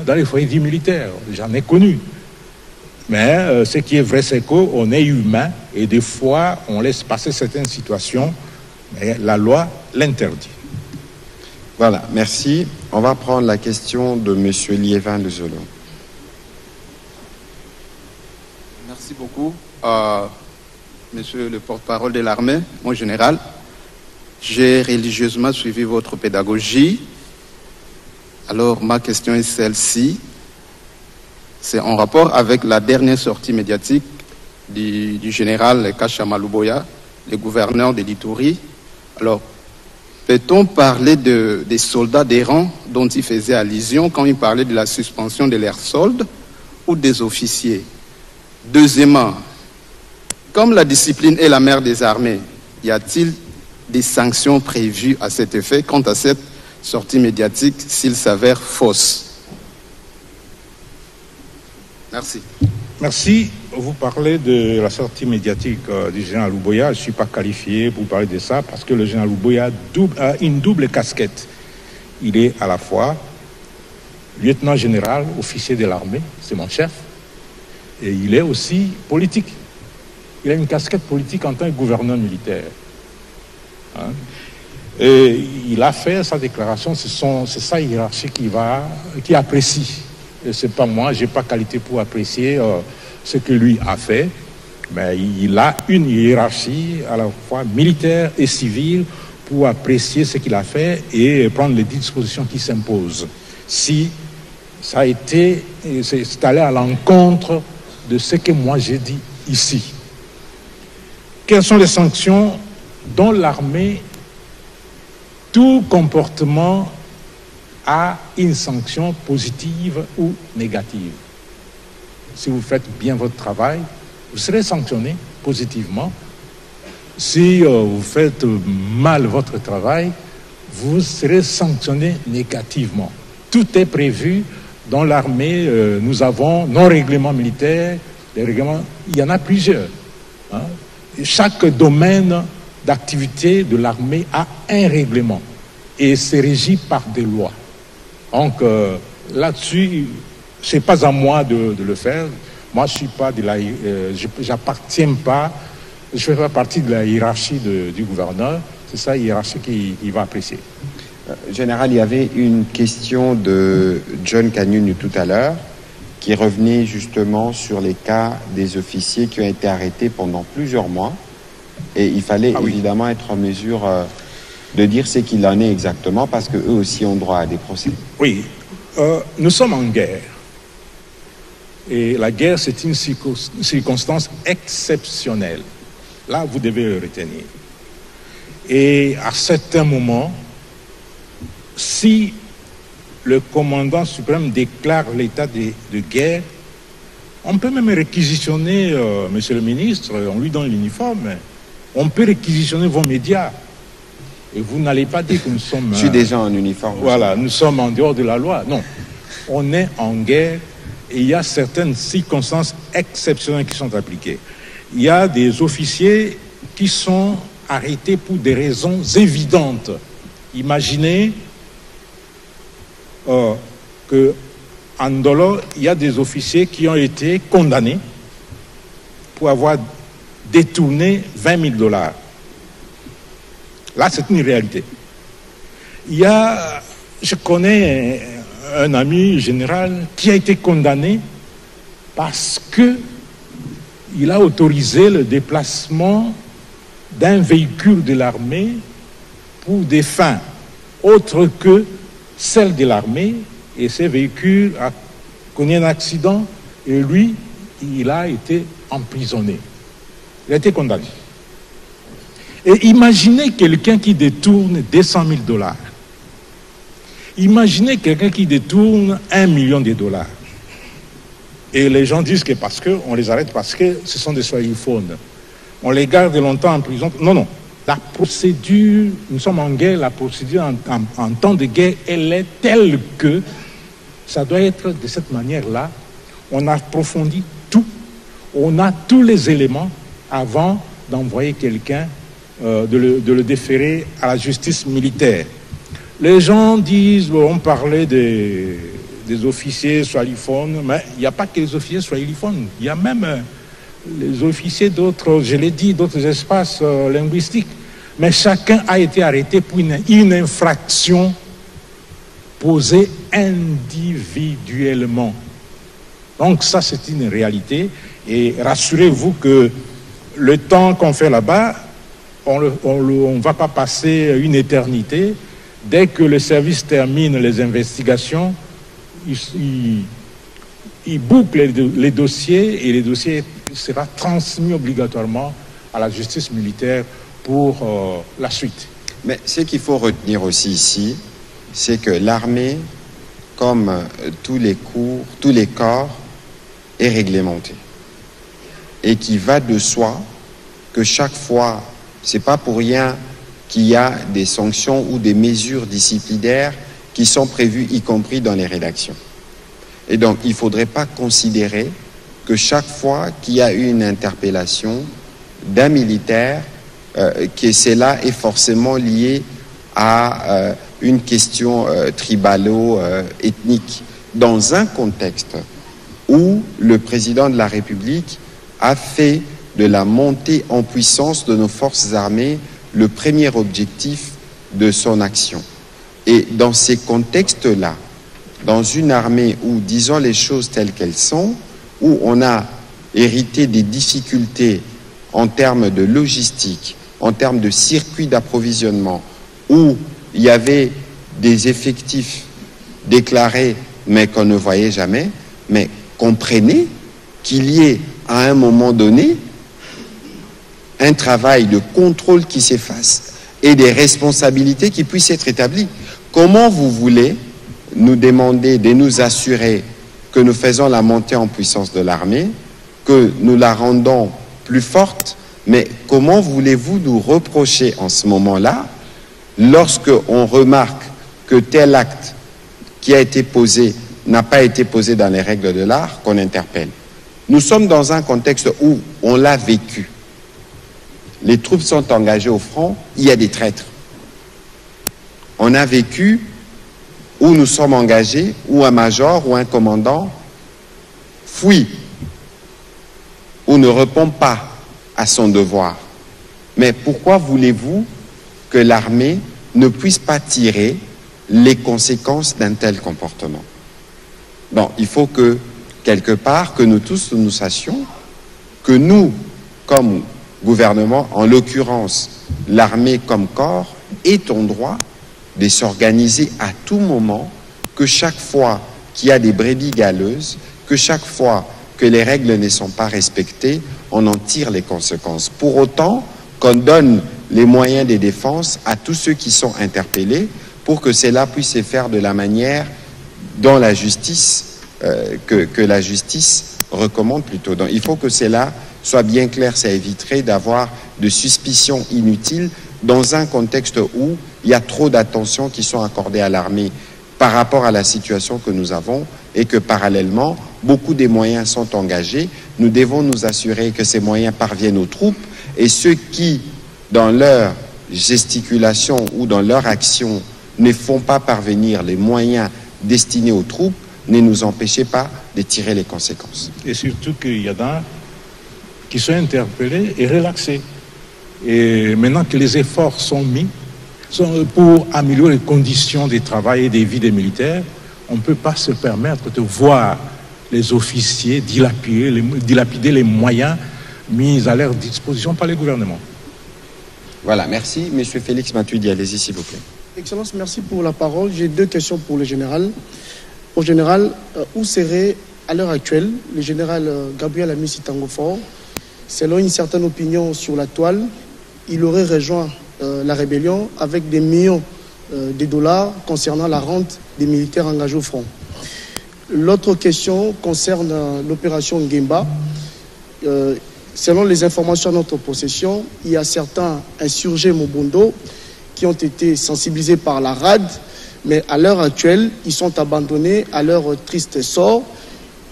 dans les foyers dits militaires. J'en ai connu. Mais ce qui est vrai, c'est qu'on est humain et des fois, on laisse passer certaines situations, mais la loi l'interdit.
Voilà, merci. On va prendre la question de M. Liévin de Zolo.
Merci beaucoup, Monsieur le porte-parole de l'armée, mon général. J'ai religieusement suivi votre pédagogie. Alors, ma question est celle-ci. C'est en rapport avec la dernière sortie médiatique du général Kachama Luboya, le gouverneur de l'Ituri. Alors, peut-on parler des soldats d'errants dont il faisait allusion quand il parlait de la suspension de leurs soldes ou des officiers? Deuxièmement, comme la discipline est la mère des armées, y a-t-il des sanctions prévues à cet effet quant à cette sortie médiatique s'il s'avère fausse? Merci.
Merci. Vous parlez de la sortie médiatique du général Luboya. Je ne suis pas qualifié pour parler de ça parce que le général Luboya a une double casquette. Il est à la fois lieutenant général, officier de l'armée, c'est mon chef, et il est aussi politique. Il a une casquette politique en tant que gouverneur militaire. Et il a fait sa déclaration, c'est sa hiérarchie qui apprécie. C'est pas moi, j'ai pas qualité pour apprécier ce que lui a fait, mais il a une hiérarchie à la fois militaire et civile pour apprécier ce qu'il a fait et prendre les dispositions qui s'imposent. Si ça a été, c'est allé à l'encontre de ce que moi j'ai dit ici. Quelles sont les sanctions dont l'armée, tout comportement a une sanction positive ou négative. Si vous faites bien votre travail, vous serez sanctionné positivement. Si vous faites mal votre travail, vous serez sanctionné négativement. Tout est prévu dans l'armée. Nous avons nos règlements militaires, les règlements, il y en a plusieurs. Chaque domaine d'activité de l'armée a un règlement et c'est régi par des lois. Donc là-dessus, c'est pas à moi de le faire. Moi, je suis pas j'appartiens pas, je fais pas partie de la hiérarchie du gouverneur. C'est ça, la hiérarchie qui va apprécier.
Général, il y avait une question de John Kanyun tout à l'heure qui revenait justement sur les cas des officiers qui ont été arrêtés pendant plusieurs mois. Et il fallait évidemment être en mesure de dire ce qu'il en est exactement parce qu'eux aussi ont droit à des procès.
Oui, nous sommes en guerre. Et la guerre, c'est une circonstance exceptionnelle. Là, vous devez le retenir. Et à certains moments, si le commandant suprême déclare l'état de guerre, on peut même réquisitionner, monsieur le ministre, on lui donne l'uniforme, on peut réquisitionner vos médias. Et vous n'allez pas dire que nous sommes...
Je suis déjà en uniforme.
Voilà, nous sommes en dehors de la loi. Non, on est en guerre et il y a certaines circonstances exceptionnelles qui sont appliquées. Il y a des officiers qui sont arrêtés pour des raisons évidentes. Imaginez qu'en Ndolo, il y a des officiers qui ont été condamnés pour avoir détourné 20 000 $. Là, c'est une réalité. Je connais un ami général qui a été condamné parce qu'il a autorisé le déplacement d'un véhicule de l'armée pour des fins autres que celles de l'armée, et ce véhicule a connu un accident et lui, il a été emprisonné. Il a été condamné. Et imaginez quelqu'un qui détourne 200 000 $. Imaginez quelqu'un qui détourne 1 million de $. Et les gens disent que parce qu'on les arrête parce que ce sont des soyiphones. On les garde longtemps en prison. Non, non. La procédure, nous sommes en guerre, la procédure en temps de guerre, elle est telle que ça doit être de cette manière-là. On approfondit tout. On a tous les éléments avant d'envoyer quelqu'un, de le déférer à la justice militaire. Les gens disent, on parlait des officiers swahiliphones, mais il n'y a pas que les officiers swahiliphones, il y a même les officiers d'autres, je l'ai dit, d'autres espaces linguistiques. Mais chacun a été arrêté pour une infraction posée individuellement. Donc ça, c'est une réalité. Et rassurez-vous que le temps qu'on fait là-bas, on ne va pas passer une éternité. Dès que le service termine les investigations, il boucle les dossiers et les dossiers seront transmis obligatoirement à la justice militaire pour la suite.
Mais ce qu'il faut retenir aussi ici, c'est que l'armée, comme tous les corps, est réglementée. Et qu'il va de soi que chaque fois, c'est pas pour rien qu'il y a des sanctions ou des mesures disciplinaires qui sont prévues, y compris dans les rédactions. Et donc, il ne faudrait pas considérer que chaque fois qu'il y a eu une interpellation d'un militaire, que cela est forcément lié à une question tribalo-ethnique, dans un contexte où le président de la République a fait de la montée en puissance de nos forces armées le premier objectif de son action. Et dans ces contextes-là, dans une armée où, disons les choses telles qu'elles sont, où on a hérité des difficultés en termes de logistique, en termes de circuits d'approvisionnement, où il y avait des effectifs déclarés mais qu'on ne voyait jamais, mais comprenez qu'il y ait à un moment donné un travail de contrôle qui s'efface et des responsabilités qui puissent être établies. Comment vous voulez nous demander de nous assurer que nous faisons la montée en puissance de l'armée, que nous la rendons plus forte, mais comment voulez-vous nous reprocher en ce moment-là, lorsque on remarque que tel acte qui a été posé n'a pas été posé dans les règles de l'art, qu'on interpelle? Nous sommes dans un contexte où on l'a vécu. Les troupes sont engagées au front, il y a des traîtres. On a vécu où nous sommes engagés, où un major ou un commandant fuit ou ne répond pas à son devoir. Mais pourquoi voulez-vous que l'armée ne puisse pas tirer les conséquences d'un tel comportement? Bon, il faut que, quelque part, que nous tous nous sachions que nous, comme gouvernement, en l'occurrence l'armée comme corps, est en droit de s'organiser à tout moment, que chaque fois qu'il y a des brebis galeuses, que chaque fois que les règles ne sont pas respectées, on en tire les conséquences. Pour autant qu'on donne les moyens de défense à tous ceux qui sont interpellés pour que cela puisse se faire de la manière dont la justice, que la justice recommande plutôt. Donc il faut que cela soit bien clair, ça éviterait d'avoir de suspicions inutiles dans un contexte où il y a trop d'attention qui sont accordées à l'armée par rapport à la situation que nous avons et que parallèlement, beaucoup des moyens sont engagés. Nous devons nous assurer que ces moyens parviennent aux troupes et ceux qui, dans leur gesticulation ou dans leur action, ne font pas parvenir les moyens destinés aux troupes, ne nous empêchez pas de tirer les conséquences.
Et surtout qu'il y en a qui sont interpellés et relaxés. Et maintenant que les efforts sont mis pour améliorer les conditions de travail et des vies des militaires, on ne peut pas se permettre de voir les officiers dilapider les moyens mis à leur disposition par les gouvernements.
Voilà, merci. Monsieur Félix Matuidi, allez-y s'il vous plaît.
Excellence, merci pour la parole. J'ai deux questions pour le général. Au général, où serait à l'heure actuelle le général Gabriel Amisi Tangofor? Selon une certaine opinion sur la toile, il aurait rejoint la rébellion avec des millions de dollars concernant la rente des militaires engagés au front. L'autre question concerne l'opération Ngemba. Selon les informations à notre possession, il y a certains insurgés Mobondo qui ont été sensibilisés par la RAD, mais à l'heure actuelle, ils sont abandonnés à leur triste sort,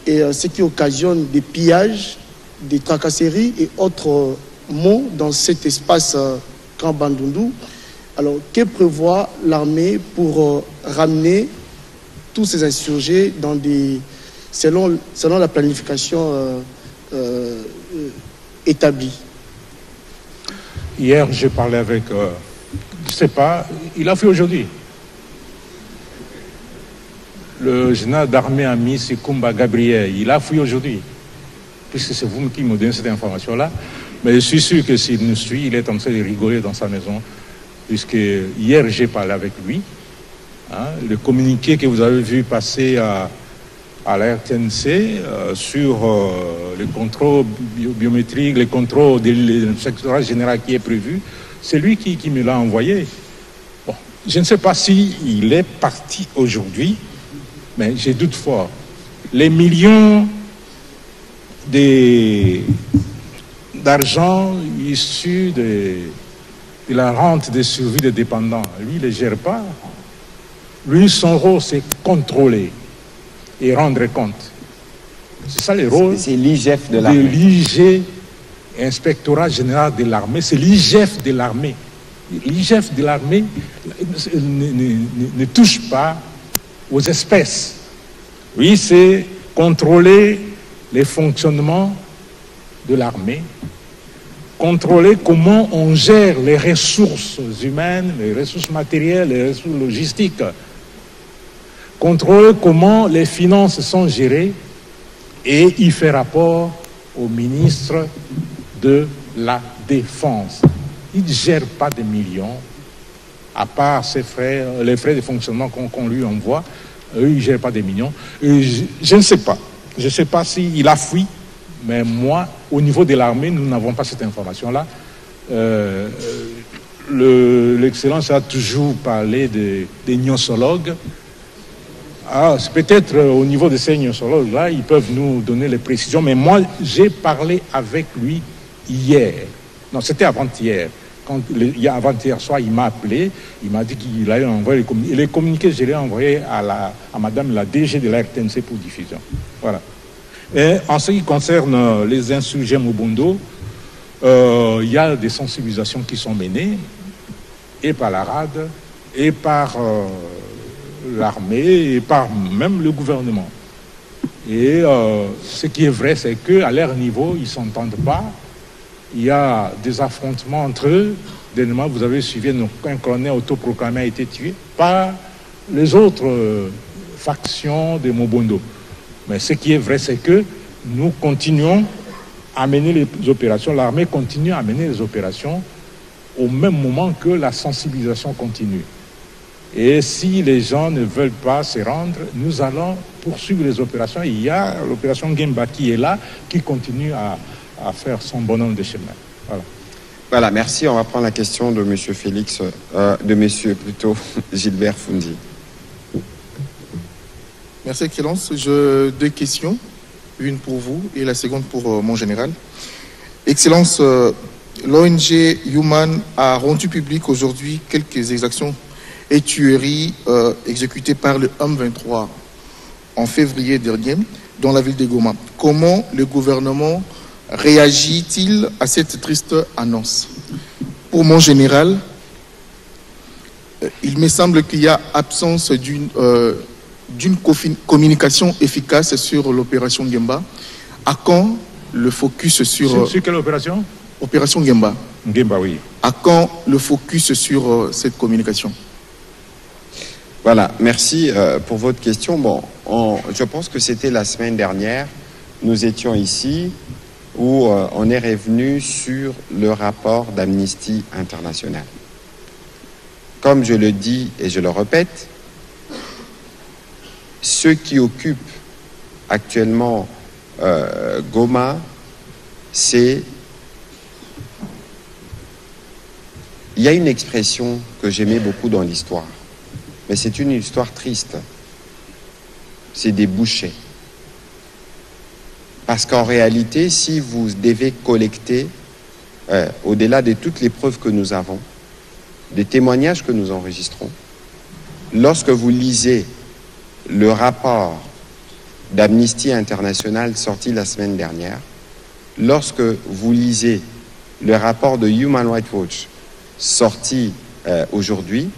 et ce qui occasionne des pillages, des tracasseries et autres maux dans cet espace Grand Bandundu. Alors, que prévoit l'armée pour ramener tous ces insurgés dans selon la planification établie?
Hier, j'ai parlé avec, je ne sais pas, il a fait aujourd'hui. Le général d'armée ami Sekumba Gabriel, il a fui aujourd'hui. Puisque c'est vous qui me donnez cette information-là. Mais je suis sûr que s'il nous suit, il est en train de rigoler dans sa maison. Puisque hier, j'ai parlé avec lui. Le communiqué que vous avez vu passer à la RTNC sur les contrôles biométriques, les contrôles de l'inspectorat général qui est prévu, c'est lui qui me l'a envoyé. Bon, je ne sais pas s'il est parti aujourd'hui, mais j'ai doute fort. Les millions d'argent issus de la rente de survie des dépendants, lui, il ne les gère pas. Lui, son rôle, c'est contrôler et rendre compte. C'est ça le rôle.
C'est l'IGF de l'armée.
L'IG, inspectorat général de l'armée, c'est l'IGF de l'armée. L'IGF de l'armée ne touche pas aux espèces. Oui, c'est contrôler les fonctionnements de l'armée, contrôler comment on gère les ressources humaines, les ressources matérielles, les ressources logistiques, contrôler comment les finances sont gérées, et il fait rapport au ministre de la Défense. Il ne gère pas des millions, à part ses frais, les frais de fonctionnement qu'on lui envoie. Eux, il ne gère pas des millions. Et je ne sais pas. Je ne sais pas s'il a fui, mais moi, au niveau de l'armée, nous n'avons pas cette information-là. L'Excellence a toujours parlé des gnosologues. C'est peut-être au niveau de ces gnosologues-là, ils peuvent nous donner les précisions. Mais moi, j'ai parlé avec lui hier. Non, c'était avant-hier. Avant-hier soir, il m'a appelé, il m'a dit qu'il allait envoyer les communiqués. Et les communiqués, je les ai envoyés à madame la DG de la RTNC pour diffusion. Voilà. Et en ce qui concerne les insurgés Mobondo, il y a des sensibilisations qui sont menées, et par la RAD, et par l'armée, et par même le gouvernement. Et ce qui est vrai, c'est qu'à leur niveau, ils ne s'entendent pas. Il y a des affrontements entre eux. Dernièrement, vous avez suivi un colonel autoproclamé a été tué par les autres factions de Mobondo. Mais ce qui est vrai, c'est que nous continuons à mener les opérations. L'armée continue à mener les opérations au même moment que la sensibilisation continue. Et si les gens ne veulent pas se rendre, nous allons poursuivre les opérations. Il y a l'opération Ngemba qui est là, qui continue à faire son bonhomme de chemin. Voilà.
Voilà, merci. On va prendre la question de M. Félix, de M. plutôt Gilbert Fundi.
Merci, Excellence. J'ai deux questions, une pour vous et la seconde pour mon général. Excellence, l'ONG Human a rendu public aujourd'hui quelques exactions et tueries exécutées par le M23 en février dernier. dans la ville de Goma. Comment le gouvernement réagit-il à cette triste annonce? Pour mon général, il me semble qu'il y a absence d'une communication efficace sur l'opération Ngemba. À quand le focus sur
quelle opération?
Opération Ngemba.
Ngemba, oui.
À quand le focus sur cette communication?
Voilà, merci pour votre question. Bon, je pense que c'était la semaine dernière, nous étions ici où on est revenu sur le rapport d'Amnesty International. Comme je le dis et je le répète, ceux qui occupent actuellement Goma, c'est... Il y a une expression que j'aimais beaucoup dans l'histoire, mais c'est une histoire triste. C'est des bouchers. Parce qu'en réalité, si vous devez collecter, au-delà de toutes les preuves que nous avons, des témoignages que nous enregistrons, lorsque vous lisez le rapport d'Amnesty International sorti la semaine dernière, lorsque vous lisez le rapport de Human Rights Watch sorti aujourd'hui,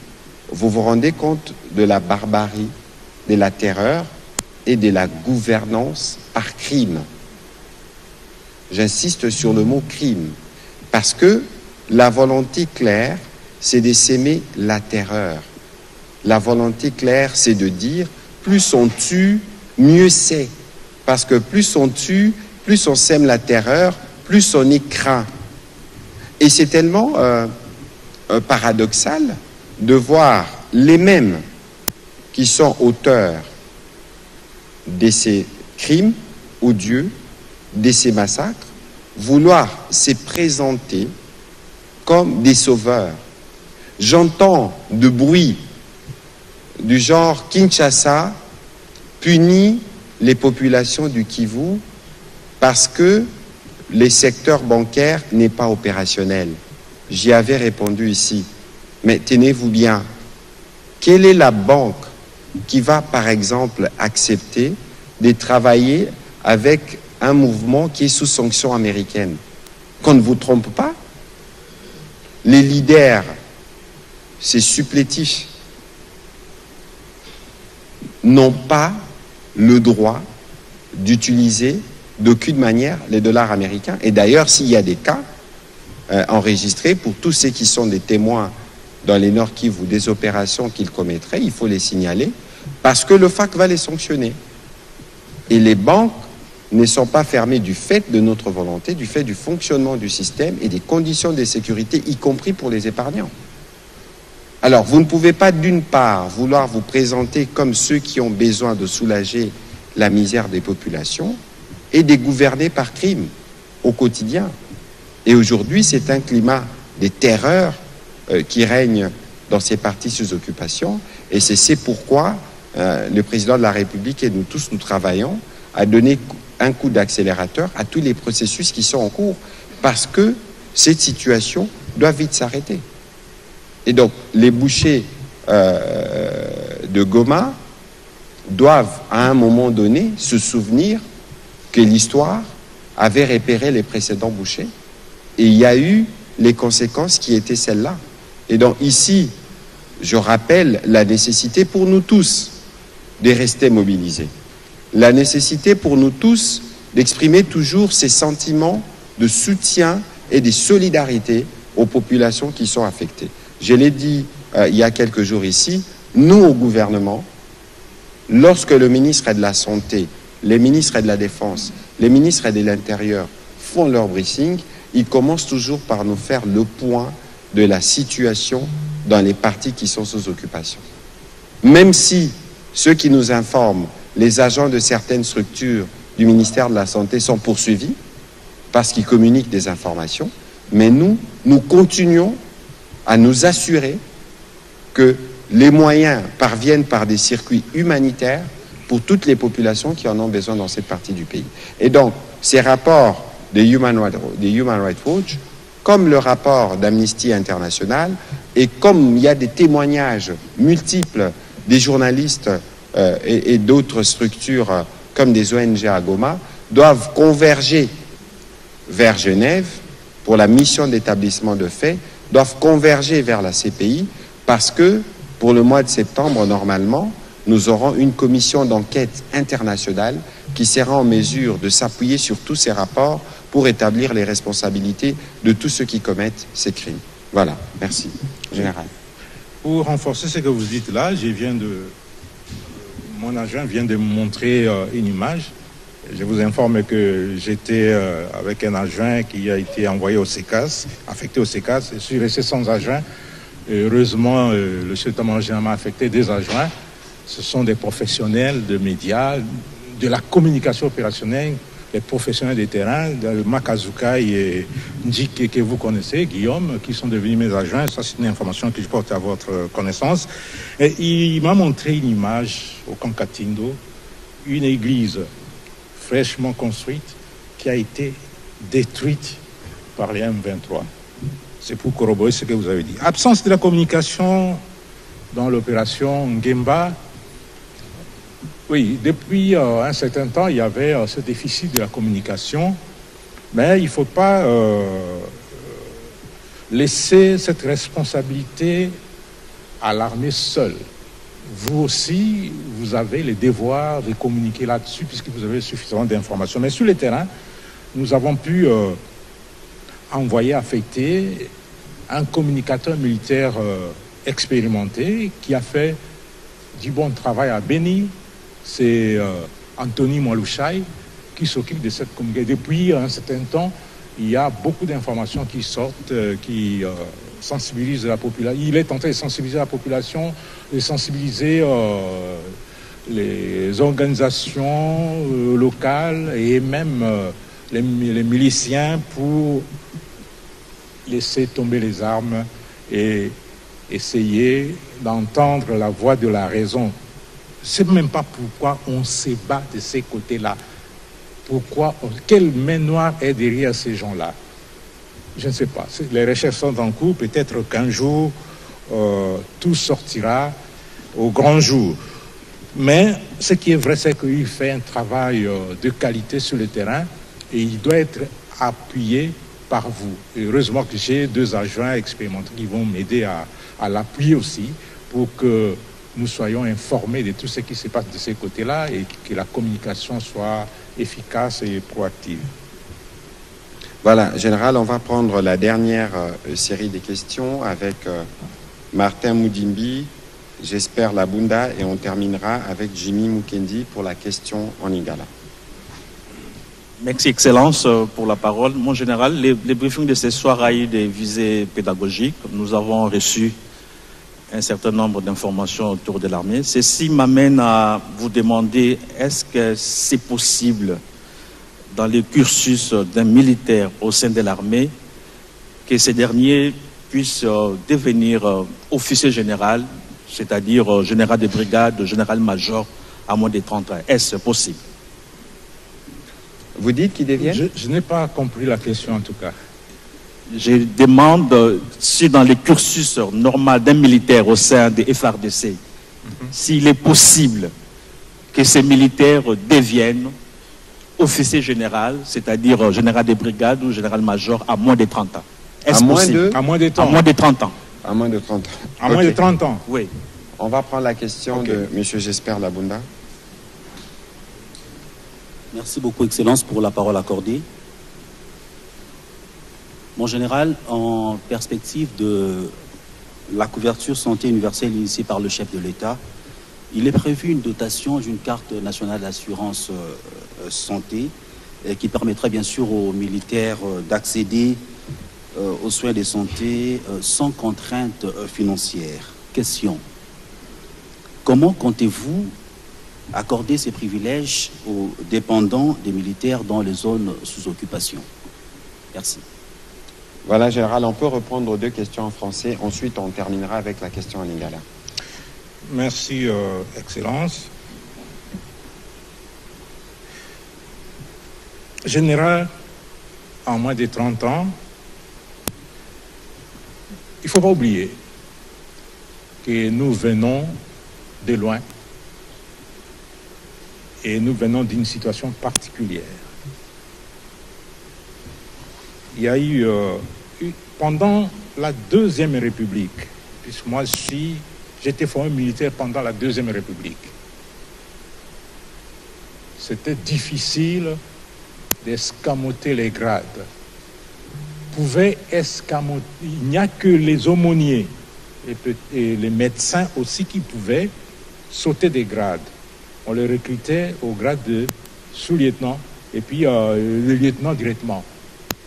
vous vous rendez compte de la barbarie, de la terreur et de la gouvernance par crime. J'insiste sur le mot crime, parce que la volonté claire, c'est de s'aimer la terreur. La volonté claire, c'est de dire, plus on tue, mieux c'est. Parce que plus on tue, plus on sème la terreur, plus on est craint. Et c'est tellement paradoxal de voir les mêmes qui sont auteurs de ces crimes odieux, de ces massacres, vouloir se présenter comme des sauveurs. J'entends de bruit du genre Kinshasa punit les populations du Kivu parce que les secteurs bancaires n'est pas opérationnel. J'y avais répondu ici. Mais tenez-vous bien, quelle est la banque qui va, par exemple, accepter de travailler avec un mouvement qui est sous sanction américaine? Qu'on ne vous trompe pas, les leaders, ces supplétifs, n'ont pas le droit d'utiliser d'aucune manière les dollars américains. Et d'ailleurs, s'il y a des cas enregistrés, pour tous ceux qui sont des témoins dans les Nord Kivu, des opérations qu'ils commettraient, il faut les signaler, parce que le FAC va les sanctionner. Et les banques ne sont pas fermées du fait de notre volonté, du fait du fonctionnement du système et des conditions de sécurité, y compris pour les épargnants. Alors, vous ne pouvez pas, d'une part, vouloir vous présenter comme ceux qui ont besoin de soulager la misère des populations et de gouverner par crime au quotidien. Et aujourd'hui, c'est un climat de terreur qui règne dans ces partis sous occupation. Et c'est pourquoi le président de la République et nous tous, nous travaillons à donner un coup d'accélérateur à tous les processus qui sont en cours, parce que cette situation doit vite s'arrêter. Et donc, les bouchers de Goma doivent, à un moment donné, se souvenir que l'histoire avait repéré les précédents bouchers et il y a eu les conséquences qui étaient celles-là. Et donc, ici, je rappelle la nécessité pour nous tous de rester mobilisés. La nécessité pour nous tous d'exprimer toujours ces sentiments de soutien et de solidarité aux populations qui sont affectées. Je l'ai dit il y a quelques jours ici, nous au gouvernement, lorsque le ministre de la Santé, les ministres de la Défense, les ministres de l'Intérieur font leur briefing, ils commencent toujours par nous faire le point de la situation dans les parties qui sont sous occupation. Même si ceux qui nous informent, les agents de certaines structures du ministère de la Santé sont poursuivis parce qu'ils communiquent des informations, mais nous continuons à nous assurer que les moyens parviennent par des circuits humanitaires pour toutes les populations qui en ont besoin dans cette partie du pays. Et donc, ces rapports de Human Rights Watch, comme le rapport d'Amnesty International, et comme il y a des témoignages multiples des journalistes et d'autres structures comme des ONG à Goma, doivent converger vers Genève pour la mission d'établissement de faits, doivent converger vers la CPI parce que pour le mois de septembre, normalement, nous aurons une commission d'enquête internationale qui sera en mesure de s'appuyer sur tous ces rapports pour établir les responsabilités de tous ceux qui commettent ces crimes. Voilà, merci. Général.
Pour renforcer ce que vous dites là, mon agent vient de me montrer une image. Je vous informe que j'étais avec un agent qui a été envoyé au CECAS, affecté au CECAS. Je suis resté sans agent. Et heureusement, le chef d'état-major m'a affecté des agents. Ce sont des professionnels de médias, de la communication opérationnelle, des professionnels des terrains, Makazuka et Ndjike que vous connaissez, Guillaume, qui sont devenus mes agents. Ça, c'est une information que je porte à votre connaissance. Et il m'a montré une image au Kankatindo, une église fraîchement construite qui a été détruite par les M23. C'est pour corroborer ce que vous avez dit. Absence de la communication dans l'opération Ngemba. Oui, depuis un certain temps, il y avait ce déficit de la communication, mais il ne faut pas laisser cette responsabilité à l'armée seule. Vous aussi, vous avez le devoir de communiquer là-dessus puisque vous avez suffisamment d'informations. Mais sur le terrain, nous avons pu envoyer, affecter un communicateur militaire expérimenté qui a fait du bon travail à Beni. C'est Anthony Mwalouchaï qui s'occupe de cette communication. Depuis un certain temps, il y a beaucoup d'informations qui sortent, qui sensibilisent la population. Il est en train de sensibiliser la population, de sensibiliser les organisations locales et même les miliciens pour laisser tomber les armes et essayer d'entendre la voix de la raison. C'est même pas pourquoi on se bat de ces côtés-là. Quelle main noire est derrière ces gens-là? Je ne sais pas. Les recherches sont en cours. Peut-être qu'un jour, tout sortira au grand jour. Mais ce qui est vrai, c'est qu'il fait un travail de qualité sur le terrain et il doit être appuyé par vous. Et heureusement que j'ai 2 agents expérimentés qui vont m'aider à l'appuyer aussi pour que nous soyons informés de tout ce qui se passe de ces côtés-là et que la communication soit efficace et proactive.
Voilà, Général, on va prendre la dernière série des questions avec Martin Moudimbi, j'espère Labunda, et on terminera avec Jimmy Mukendi pour la question en Lingala.
Merci, Excellence, pour la parole. Mon général, les briefings de ce soir a eu des visées pédagogiques. Nous avons reçu un certain nombre d'informations autour de l'armée. Ceci m'amène à vous demander, est-ce que c'est possible, dans le cursus d'un militaire au sein de l'armée, que ce dernier puisse devenir officier général, c'est-à-dire général de brigade, général-major à moins de 30 ans? Est-ce possible?
Vous dites qu'il devienne?
Je n'ai pas compris la question en tout cas.
Je demande si dans le cursus normal d'un militaire au sein des FARDC, s'il est possible que ces militaires deviennent officier général, c'est-à-dire général de brigade ou général-major à moins de 30 ans. Est-ce possible?
À moins de 30 ans.
À moins de 30 ans.
À moins de 30 ans.
À moins de 30 ans.
Oui.
On va prendre la question de M. J'espère Labunda.
Merci beaucoup, Excellence, pour la parole accordée. Mon général, en perspective de la couverture santé universelle initiée par le chef de l'État, il est prévu une dotation d'une carte nationale d'assurance santé qui permettrait bien sûr aux militaires d'accéder aux soins de santé sans contrainte financière. Question: comment comptez-vous accorder ces privilèges aux dépendants des militaires dans les zones sous occupation? Merci.
Voilà, Général, on peut reprendre 2 questions en français. Ensuite, on terminera avec la question en lingala.
Merci, Excellence. Général, en moins de 30 ans, il ne faut pas oublier que nous venons de loin. Et nous venons d'une situation particulière. Il y a eu, pendant la Deuxième République, puisque moi j'étais formé militaire pendant la Deuxième République, c'était difficile d'escamoter les grades. Il n'y a que les aumôniers et les médecins aussi qui pouvaient sauter des grades. On les recrutait au grade de sous-lieutenant et puis le lieutenant directement.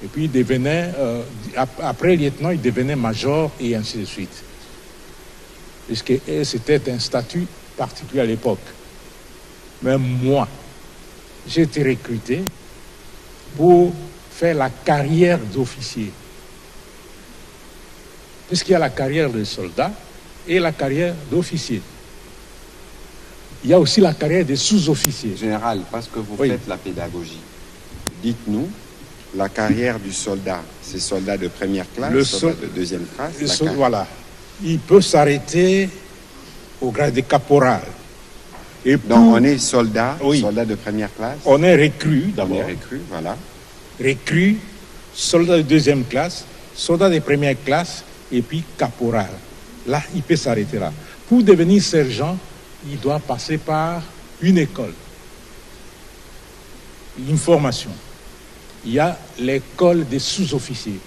Et puis il devenait, après lieutenant, il devenait major et ainsi de suite. Puisque c'était un statut particulier à l'époque. Mais moi, j'ai été recruté pour faire la carrière d'officier. Puisqu'il y a la carrière de soldat et la carrière d'officier. Il y a aussi la carrière des sous-officiers.
Général, parce que vous faites la pédagogie, dites-nous, la carrière du soldat, c'est soldat de première classe, soldat de deuxième classe.
Voilà. Il peut s'arrêter au grade de caporal. Et
donc on est soldat, soldat de première classe.
On est recrue d'abord.
On est recrue, voilà.
Recrue, soldat de deuxième classe, soldat de première classe et puis caporal. Là, il peut s'arrêter là. Pour devenir sergent, il doit passer par une école, une formation. Il y a l'école des sous-officiers.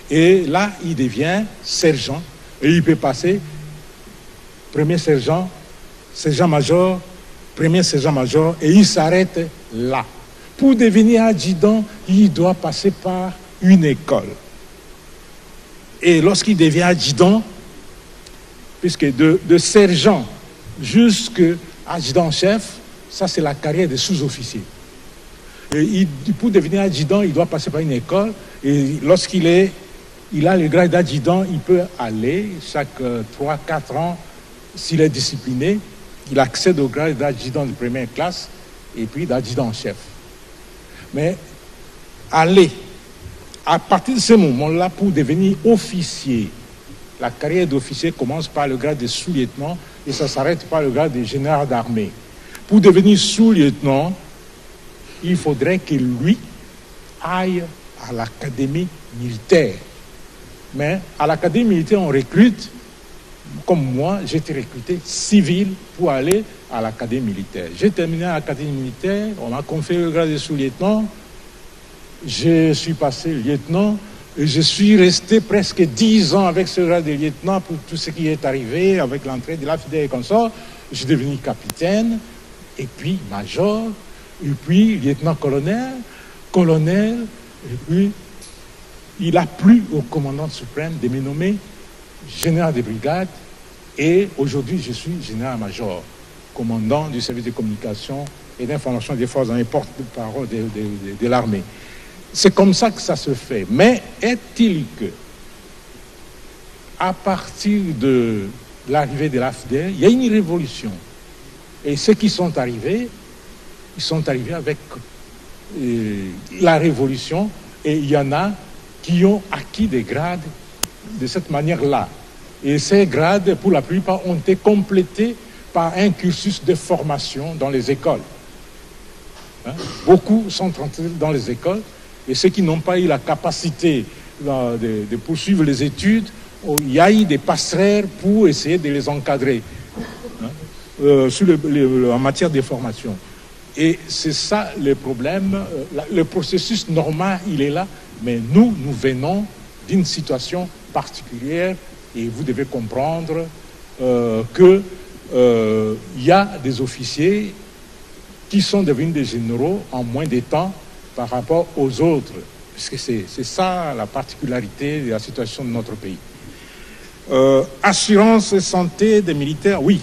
Et là, il devient sergent et il peut passer premier sergent, sergent-major, premier sergent-major et il s'arrête là. Pour devenir adjudant, il doit passer par une école. Et lorsqu'il devient adjudant, puisque de sergent jusqu'à adjudant-chef, ça c'est la carrière des sous-officiers. Et pour devenir adjudant, il doit passer par une école. Et lorsqu'il a le grade d'adjudant, il peut aller chaque 3-4 ans, s'il est discipliné, il accède au grade d'adjudant de première classe et puis d'adjudant-chef. Mais aller, à partir de ce moment-là, pour devenir officier, la carrière d'officier commence par le grade de sous-lieutenant et ça s'arrête par le grade de général d'armée. Pour devenir sous-lieutenant, il faudrait que lui aille à l'académie militaire. Mais à l'académie militaire, on recrute, comme moi, j'ai été recruté civil pour aller à l'académie militaire. J'ai terminé à l'académie militaire, on m'a conféré le grade de sous-lieutenant, je suis passé lieutenant, et je suis resté presque 10 ans avec ce grade de lieutenant pour tout ce qui est arrivé, avec l'entrée de la FIDE et consort. Je suis devenu capitaine, et puis major, et puis lieutenant-colonel, colonel, et puis il a plu au commandant suprême de me nommer général de brigade, et aujourd'hui je suis général-major, commandant du service de communication et d'information des forces armées, porte-parole de l'armée. C'est comme ça que ça se fait. Mais est-il que, à partir de l'arrivée de l'AFDER, il y a une révolution. Et ceux qui sont arrivés, ils sont arrivés avec la révolution, et il y en a qui ont acquis des grades de cette manière-là. Et ces grades, pour la plupart, ont été complétés par un cursus de formation dans les écoles. Beaucoup sont entrés dans les écoles, et ceux qui n'ont pas eu la capacité de poursuivre les études, il y a eu des passerelles pour essayer de les encadrer en matière de formation. Et c'est ça le problème. Le processus normal, il est là, mais nous venons d'une situation particulière et vous devez comprendre qu'il y a des officiers qui sont devenus des généraux en moins de temps par rapport aux autres, puisque c'est ça la particularité de la situation de notre pays. Assurance et santé des militaires, oui.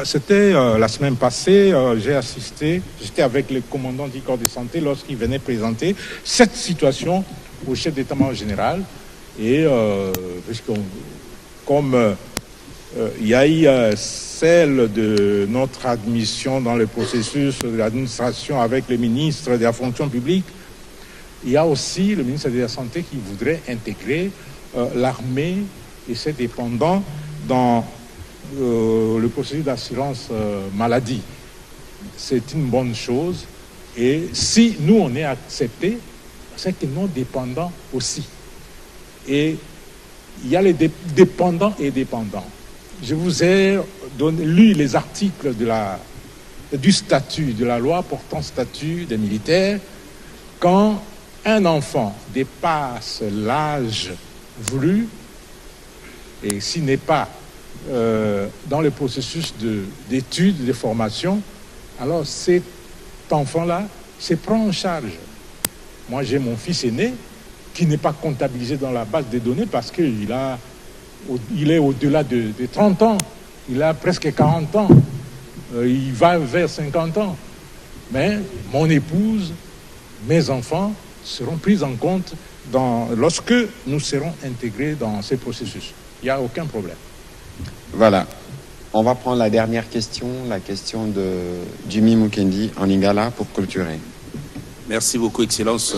C'était la semaine passée, j'ai assisté, j'étais avec le commandant du corps de santé lorsqu'il venait présenter cette situation au chef d'état-major général. Et comme il y a eu celle de notre admission dans le processus de l'administration avec le ministre de la fonction publique, il y a aussi le ministre de la Santé qui voudrait intégrer l'armée et ses dépendants dans le processus d'assurance maladie, c'est une bonne chose. Et si nous, on est accepté, c'est que non dépendants aussi. Et il y a les dépendants et dépendants. Je vous ai lu les articles du statut, de la loi portant statut des militaires. Quand un enfant dépasse l'âge voulu, et s'il n'est pas dans le processus d'études, de formation, alors cet enfant-là se prend en charge. Moi, j'ai mon fils aîné qui n'est pas comptabilisé dans la base des données parce qu'il est au-delà de 30 ans. Il a presque 40 ans. Il va vers 50 ans. Mais mon épouse, mes enfants seront pris en compte lorsque nous serons intégrés dans ces processus. Il n'y a aucun problème.
Voilà. On va prendre la dernière question, la question de Jimmy Mukendi en Lingala pour clôturer.
Merci beaucoup, Excellence,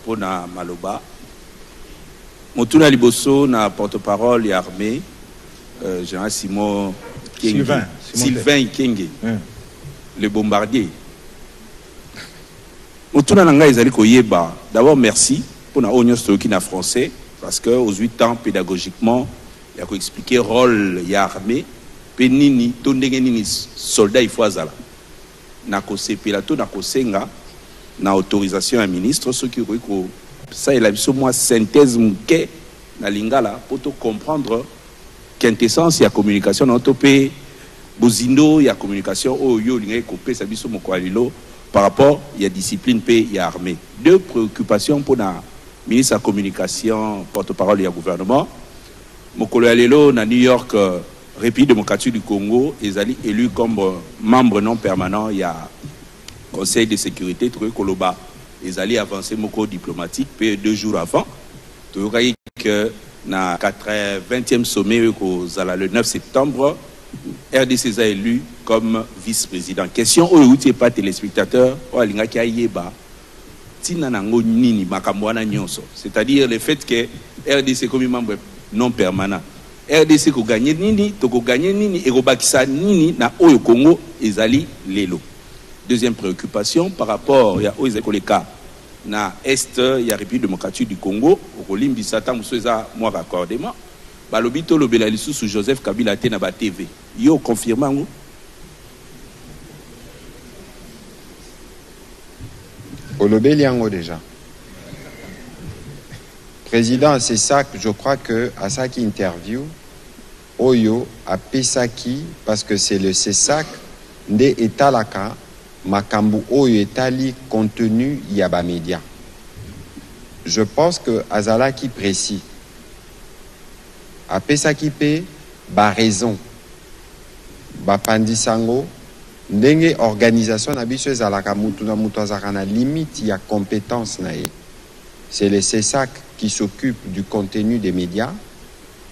pour na maloba. Motuna Liboso, na porte-parole et armée, Général Sylvain Ikenge, le bombardier. Motuna Nanga Ezali Koyeba, d'abord merci pour na Onyo Stoki na français, parce que aux 8 ans, pédagogiquement, il y a expliqué le rôle de l'armée, penini, tondengeni soldat il faut azala. Na kosepela to na kosenga na autorisation à ministre ce qui ça il a vu moi synthèse mke na lingala pour te comprendre quintessence ya communication na topé bozindo ya communication o yo linga kopé sa biso mokwalilo par rapport ya discipline pe ya armée. Deux préoccupations pour na ministre de la communication porte-parole du gouvernement. Mokolo Alelo na New York République démocratique du Congo, ils allaient élus comme membre non permanent, il y a Conseil de sécurité, Koloba. Ils allaient avancer mon diplomatique, puis 2 jours avant. Tu vois que dans le 20e sommet, le 9 septembre, RDC a élu comme vice-président. Question, où tu n'es pas téléspectateur, c'est-à-dire le fait que RDC comme membre non permanent. RDC ko gagner nini, toko gagner nini, et bakisa nini na Oyo Congo ezali lelo. Deuxième préoccupation par rapport à Oyo na Est, il y a République démocratique du Congo, au Limbisata Mousseza moi raccordement. Balobito lobela lisusu Joseph Kabila te na ba TV. Yo confirmant ngo.
Olobeli yango déjà. Président, c'est ça que je crois que à ça qui interview Oyo a Pesaki parce que c'est le CESAC de Etalaka Makambu Oyo Etali contenu Yaba Média. Je pense que Azala qui précis a Pesaki pe ba raison ba pandisango ndenge organisation na biso ezalaka mutu na mutu azaka na limite ya compétence na ye. C'est le CESAC qui s'occupe du contenu des médias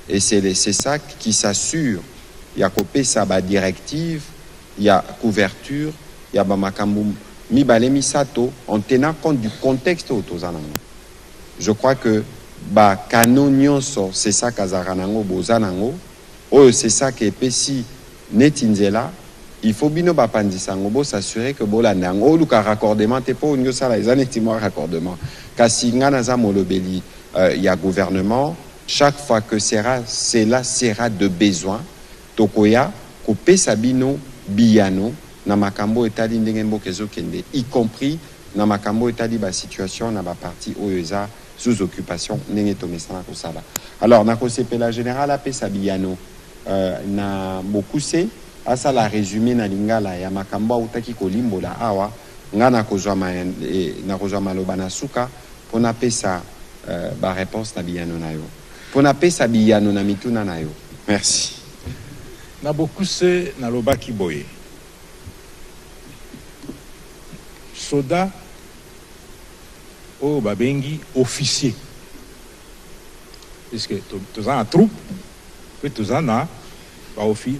et c'est le CESAC qui s'assure il y a copé ça ba directive, il y a couverture, il y a ba makambu mibale misato en tenant compte du contexte autozanango. Je crois que ba kanonionso CESAC azaranango bozanango o CESAC epesi netinzela. Il faut bino bapandisango bo s'assurer que bolandango luka raccordement te po nyo sala ezanetimo raccordement kasi ngana za molobeli ya gouvernement chaque fois que cela sera de besoin tokoya couper sabino biyano na makambo etali ndenge mbokezo kende y compris na makambo etali ba situation na ba parti oyoza sous occupation ndenge tomesana ko sala. Alors na ko sepela général apesa biyano na bokuse asa la résumé na lingala ya makambo utaki kolimbola awa ngana kozwa maloba na suka pona pesa ba réponse na biyano na yo pona pesa biyano na mituna na yo. Merci.
Na bokuse na lobaki boye soda o babengi officier puisque tous en troupe puis tous en a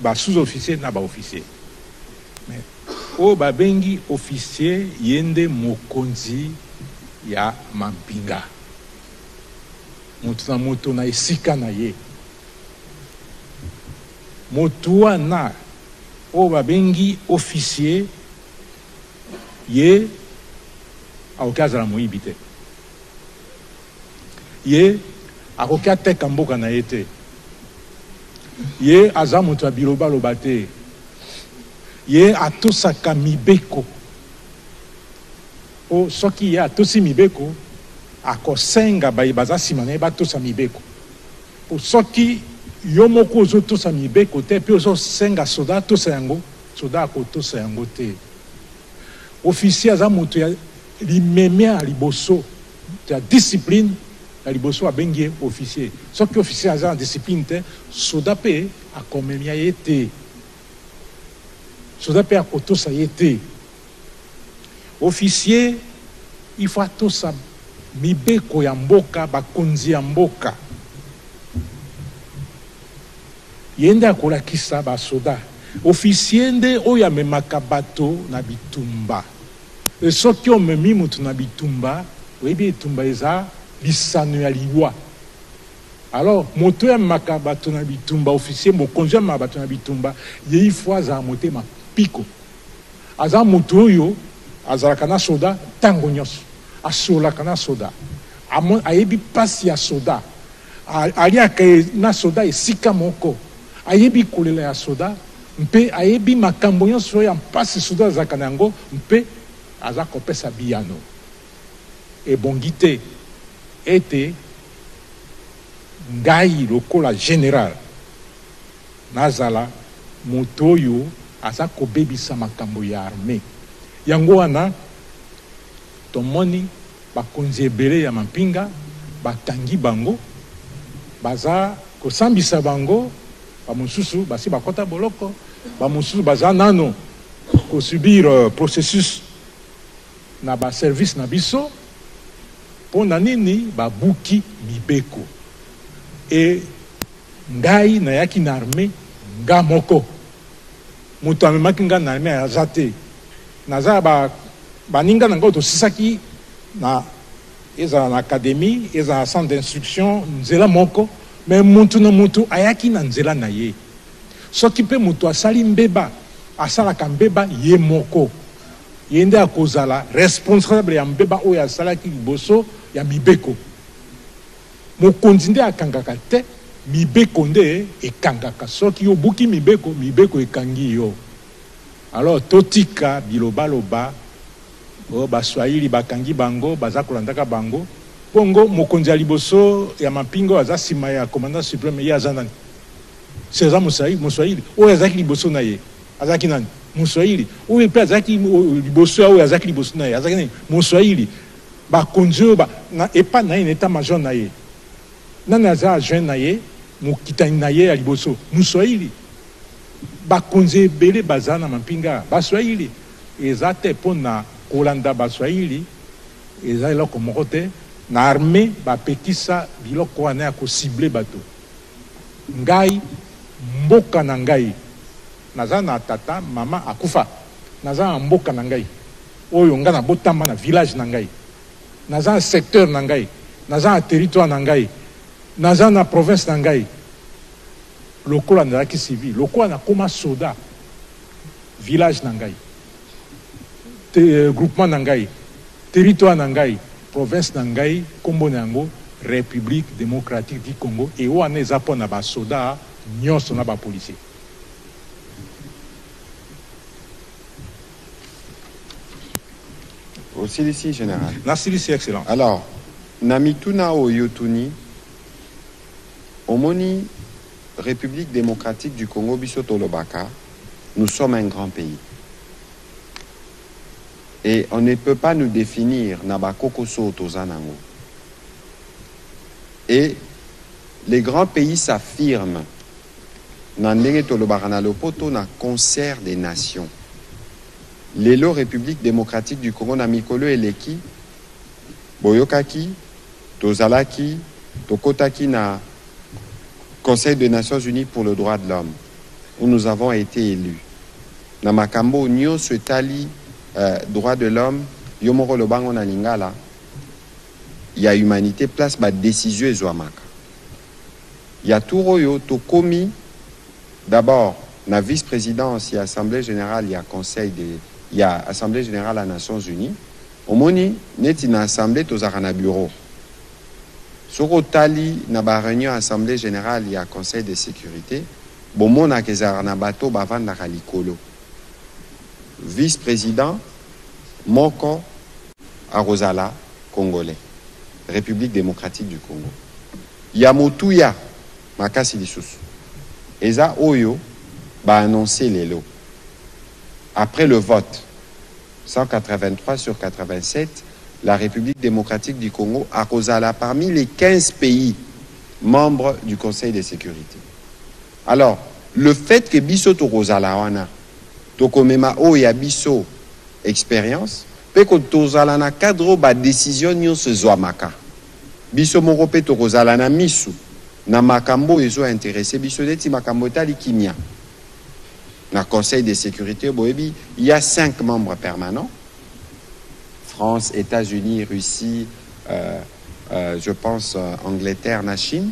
ba sous-officier na ba officier mais o babengi officier yende mokonzi ya mampinga moto na esika na ye motuana o babengi officier ye akoki la moyibi te ye akoki ateka mboka na ye te ye aza moto ya bilobaloba te ye atosaka mibeko o soki ye atosi mibeko akosenga baye baza nsima na ye batosa mibeko po soki yo moko ozotosa mibeko te mpe ozosenga soda atosa yango soda akotosa yango te officier aza moto ya limeme ya liboso ya discipline ya liboso abengi ye officier soki officier aza na discipline te soda mpe akomemia ye te soda mpe akotosa ye te officier il faut atosa mibeko ya mboka bakonzi ya mboka ye nde akolakisa basoda officier nde oyo amemaka bato na bitumba e soki omemi moto na bitumba oyebi etumba eza lisano ya liwa alors moto oyo amemaka bato na bitumba officier mokonzi amemaka bato na bitumba ye ifo azala motema piko aza moto oyo azalaka na soda ntango nyonso asolaka na soda ayebi pasi ya soda aliaka na soda esika moko ayebi kolela ya soda mpe ayebi makambo nyonso ya mpasi soda azalaka na yango mpe aza kopesa biyano ebongi te ete ngai lokola général nazala moto oyo aza kobebisa makambo ya armée yango wana tomoni bakonzi ebele ya mampinga batangi bango baza kosambisa bango bamosusu basi bakota boloko bamosusu baza nano kosubir processus na baservice na biso mpo na nini babuki mibeko e ngai nayaki na armée nga moko moto amemaki nga na armée aza te naza baninga na ngai tosisaki na ezala na académie ezala na centre d'instruction nzela moko mais mutu na mutu ayaki na nzela na ye soki mpe mutu asali mbeba asalaka mbeba ye moko ye nde akozala responsable ya mbeba oyo asalaki liboso ya mibeko mokonzi nde akangaka te mibeko nde ekangaka soki obuki mibeko mibeko ekangi yo alors totika bilobaloba o baswahili bakangi bango baza kolandaka bango bongo mokonzi ya liboso ya mapingo aza nsima ya commandant suprême ye aza nani seza moswahili oyo azalaki liboso na ye azalaki nani moswahili oyo mpe azalaki liboso ya oyo azalaki liboso na ye azalaki nani moswahili bakonzi oyo epa na ye na eta major na ye nani aza adjoint na ye mokitani na ye ya liboso moswahili bakonzi ebele baza na mapinga baswahili eza te mpo na kolanda baswahili eza eloko moko te na armée bapekisa biloko wana ya kosible bato ngai mboka na ngai naza na tata mama akufa naza na mboka na ngai oyo nga na botamba na village na ngai naza na secteur na ngai naza na territoire na ngai naza na province na ngai lokola nazalaki civil lokola nakoma soda village na ngai groupement na ngai territoire na ngai province na ngai kombo na yango république démocratique du Congo e wana eza mpo na basoda nyonso na bapolisier
Osilisi général.
Nasilisi excellent.
Alors, Namituna Oyotuni, Omoni, République démocratique du Congo, Bissotolobaka, nous sommes un grand pays. Et on ne peut pas nous définir Nabakokoso Tozanango. Et les grands pays s'affirment Nandenge Tolobarana Lopoto na concert des nations. L'élo République démocratique du Congo na Mikolo Eleki, Boyokaki, Tozalaki, Tokotaki na Conseil des Nations Unies pour le droit de l'homme, où nous avons été élus. Na Makambo Nyo Swetali droit de l'homme, Yomoro Lobango na Lingala, il y a humanité place ba décision ezwamaka. Il y a tout royo to komi d'abord, la vice-présidence, il y a Assemblée générale, il y a Conseil il y a Assemblée générale des Nations Unies. Au moni, net une assemblée, tous à bureau. Sur le tali, na ba réunion Assemblée générale, il y a Conseil de sécurité. Bon, mon a kezara bateau bavan na kalikolo. Vice-président, Moko Arozala, Congolais, République démocratique du Congo. Yamotuya, Makasi Lissous. Eza Oyo va annoncer les lots. Après le vote, 183 sur 87, la République démocratique du Congo a Arozala parmi les 15 pays membres du Conseil de sécurité. Alors, le fait que Bisso Torozala wana, Tokomema Oya Bisso expérience, peut que Tozala na cadre ba décision nyon se zoamaka. Bisso Morope Torozala na misu, na makambo ezo intéressé, Bisso deti makambo tali kimia. Na Conseil de sécurité, Boebi, il y a 5 membres permanents. France, États-Unis, Russie, je pense Angleterre, la Chine.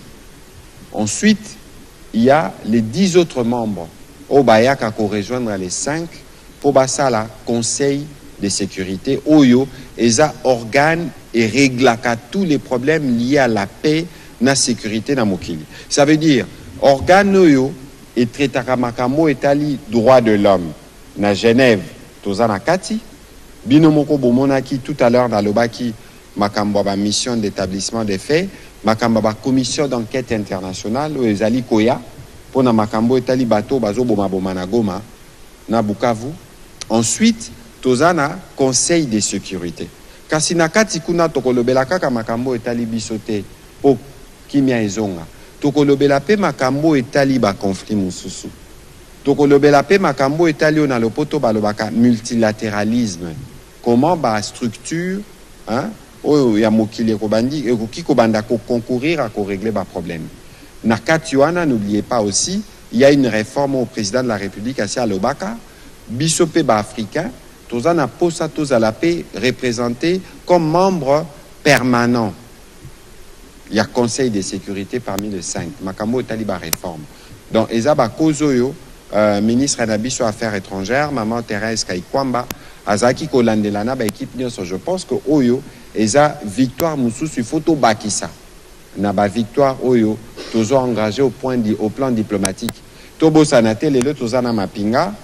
Ensuite, il y a les 10 autres membres au Bayaka pour rejoindre les 5 pour Bassala, Conseil de sécurité, Oyo, et ça organe et règle tous les problèmes liés à la paix, la sécurité dans Mokili. Ça veut dire, organe Oyo et traitamakamo etali droit de l'homme, na Genève, Tozana Kati, Binomoko Bomonaki tout à l'heure dans le Baki, Makambaba mission d'établissement des faits, Makambaba commission d'enquête internationale, Ezali Koya, pour na Makambo etali bateau, Bazo Boma Bomana Goma, na Bukavu. Ensuite, Tozana Conseil de sécurité. Kasi nakati kuna tokolobela kaka Makambo etali bisote, po kimia ezonga. Tokolobela pe Makambo etali ba conflit mususu. Tokolobela pe Makambo etali on a le poto balobaka multilatéralisme. Comment ba structure, hein, oyo ya mokili kobandi ekoki kobanda ko concourir à régler ba problème. Nakatiwana, n'oubliez pas aussi, il y a une réforme au président de la République à Lobaka, bisope ba africain, tozana posa tozala pe représenté comme membre permanent. Il y a Conseil de sécurité parmi les 5. Makambo Taliba réforme. Donc, Ezaba Kozoyo, ministre Anabiso Affaires étrangères, Maman Thérèse Kaikwamba, Azaki Kolandelana, équipe je pense que Oyo, Eza victoire Moussou sur photo Bakissa. Naba victoire Oyo, toujours engagé au plan diplomatique. Tobo Sanate, les deux Tozana Mapinga,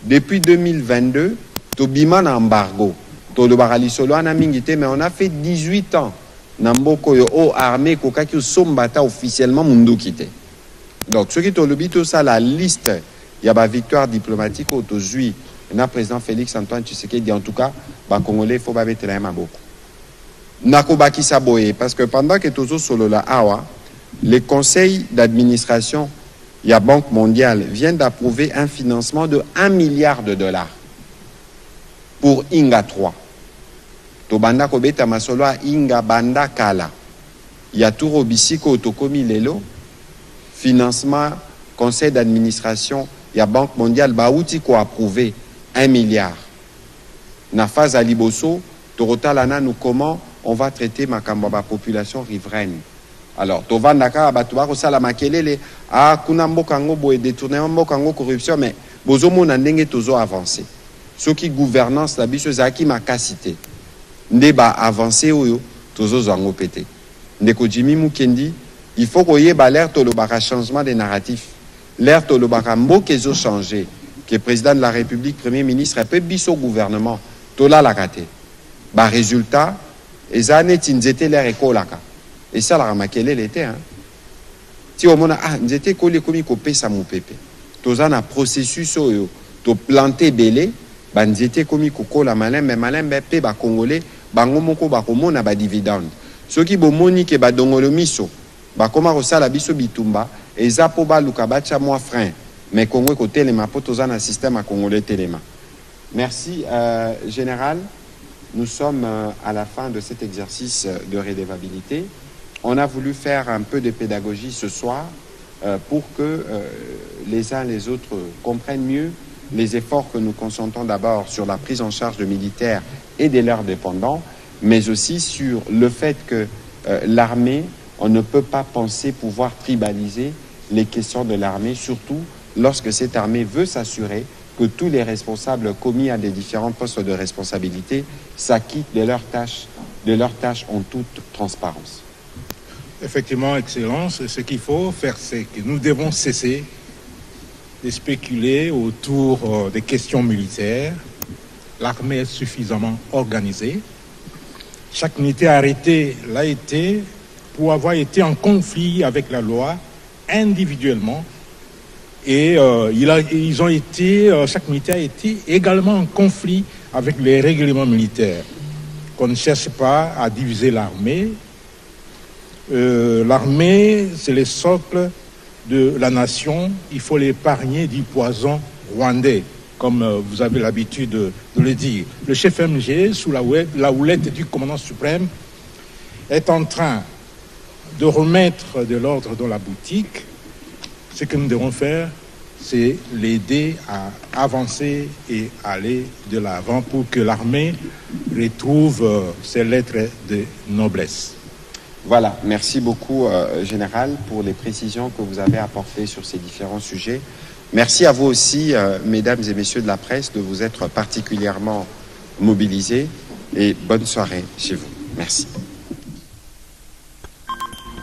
depuis 2022, Tobima na embargo. Todo Barali Solo Anamingite, mais on a fait 18 ans. Namboko yo o armée kokaki sombata officiellement mundu kité. Donc ce qui est le tout ça la liste il y a ba victoire diplomatique au tozui na président Félix Antoine Tshisekedi en tout cas ba congolais faut ba mettre la main beaucoup. Nakobaki saboye parce que pendant que tozo solo la awa les conseils d'administration il y a Banque mondiale viennent d'approuver un financement de 1 milliard de dollars pour Inga 3. Tobanda kobeta masolo inga banda kala. Ya turo bisiko otokomi lelo. Financement, conseil d'administration, ya Banque mondiale baouti ko approuvé 1 milliard. Na phase à Liboso, Torotalana nous comment on va traiter makambaba population riveraine. Alors, tovandaka batuba ko sala makelele kuna mboka ngo boye détournement mboka ngo corruption mais bozomo na ndenge tozo avancer. Ce qui gouvernance la biso zaki makasité. Ndeba avancé oyo tozo zango pété. Ndeko Jimmy Mukendi, il faut qu'on y ait l'air to le changement des narratifs. L'air to le mbokezo changé. Que le président de la République, premier ministre, peut biso gouvernement. Tola la raté. Ba résultat, les années tinzete l'air écolaka. Et ça la ramakele l'été hein. Si au mona nzete kolé komi ko pesa mu pepe. Tozana processus oyo to planter belé, ba nzete komi ko kola malin mais malin pe ba congolais bango moko ba komona ba dividende. Ceux qui bomoni ke ba dongolo miso ba koma kosala biso bitumba eza po ba luka bacha moi frein mais Congo ko telema po tozana système à congolais telema. Merci général. Nous sommes à la fin de cet exercice de redevabilité. On a voulu faire un peu de pédagogie ce soir pour que les uns les autres comprennent mieux les efforts que nous consentons d'abord sur la prise en charge de militaires et de leurs dépendants, mais aussi sur le fait que l'armée, on ne peut pas penser pouvoir tribaliser les questions de l'armée, surtout lorsque cette armée veut s'assurer que tous les responsables commis à des différents postes de responsabilité s'acquittent de leurs tâches en toute transparence.
Effectivement, Excellence, ce qu'il faut faire, c'est que nous devons cesser de spéculer autour des questions militaires. L'armée est suffisamment organisée. Chaque unité arrêtée l'a été pour avoir été en conflit avec la loi individuellement. Et ils ont été, chaque militaire a été également en conflit avec les règlements militaires. Qu'on ne cherche pas à diviser l'armée. L'armée, c'est le socle de la nation. Il faut l'épargner du poison rwandais, comme vous avez l'habitude de le dire. Le chef MG, sous la houlette du commandant suprême, est en train de remettre de l'ordre dans la boutique. Ce que nous devons faire, c'est l'aider à avancer et aller de l'avant pour que l'armée retrouve ses lettres de noblesse.
Voilà, merci beaucoup, Général, pour les précisions que vous avez apportées sur ces différents sujets. Merci à vous aussi, mesdames et messieurs de la presse, de vous être particulièrement mobilisés et bonne soirée chez vous. Merci.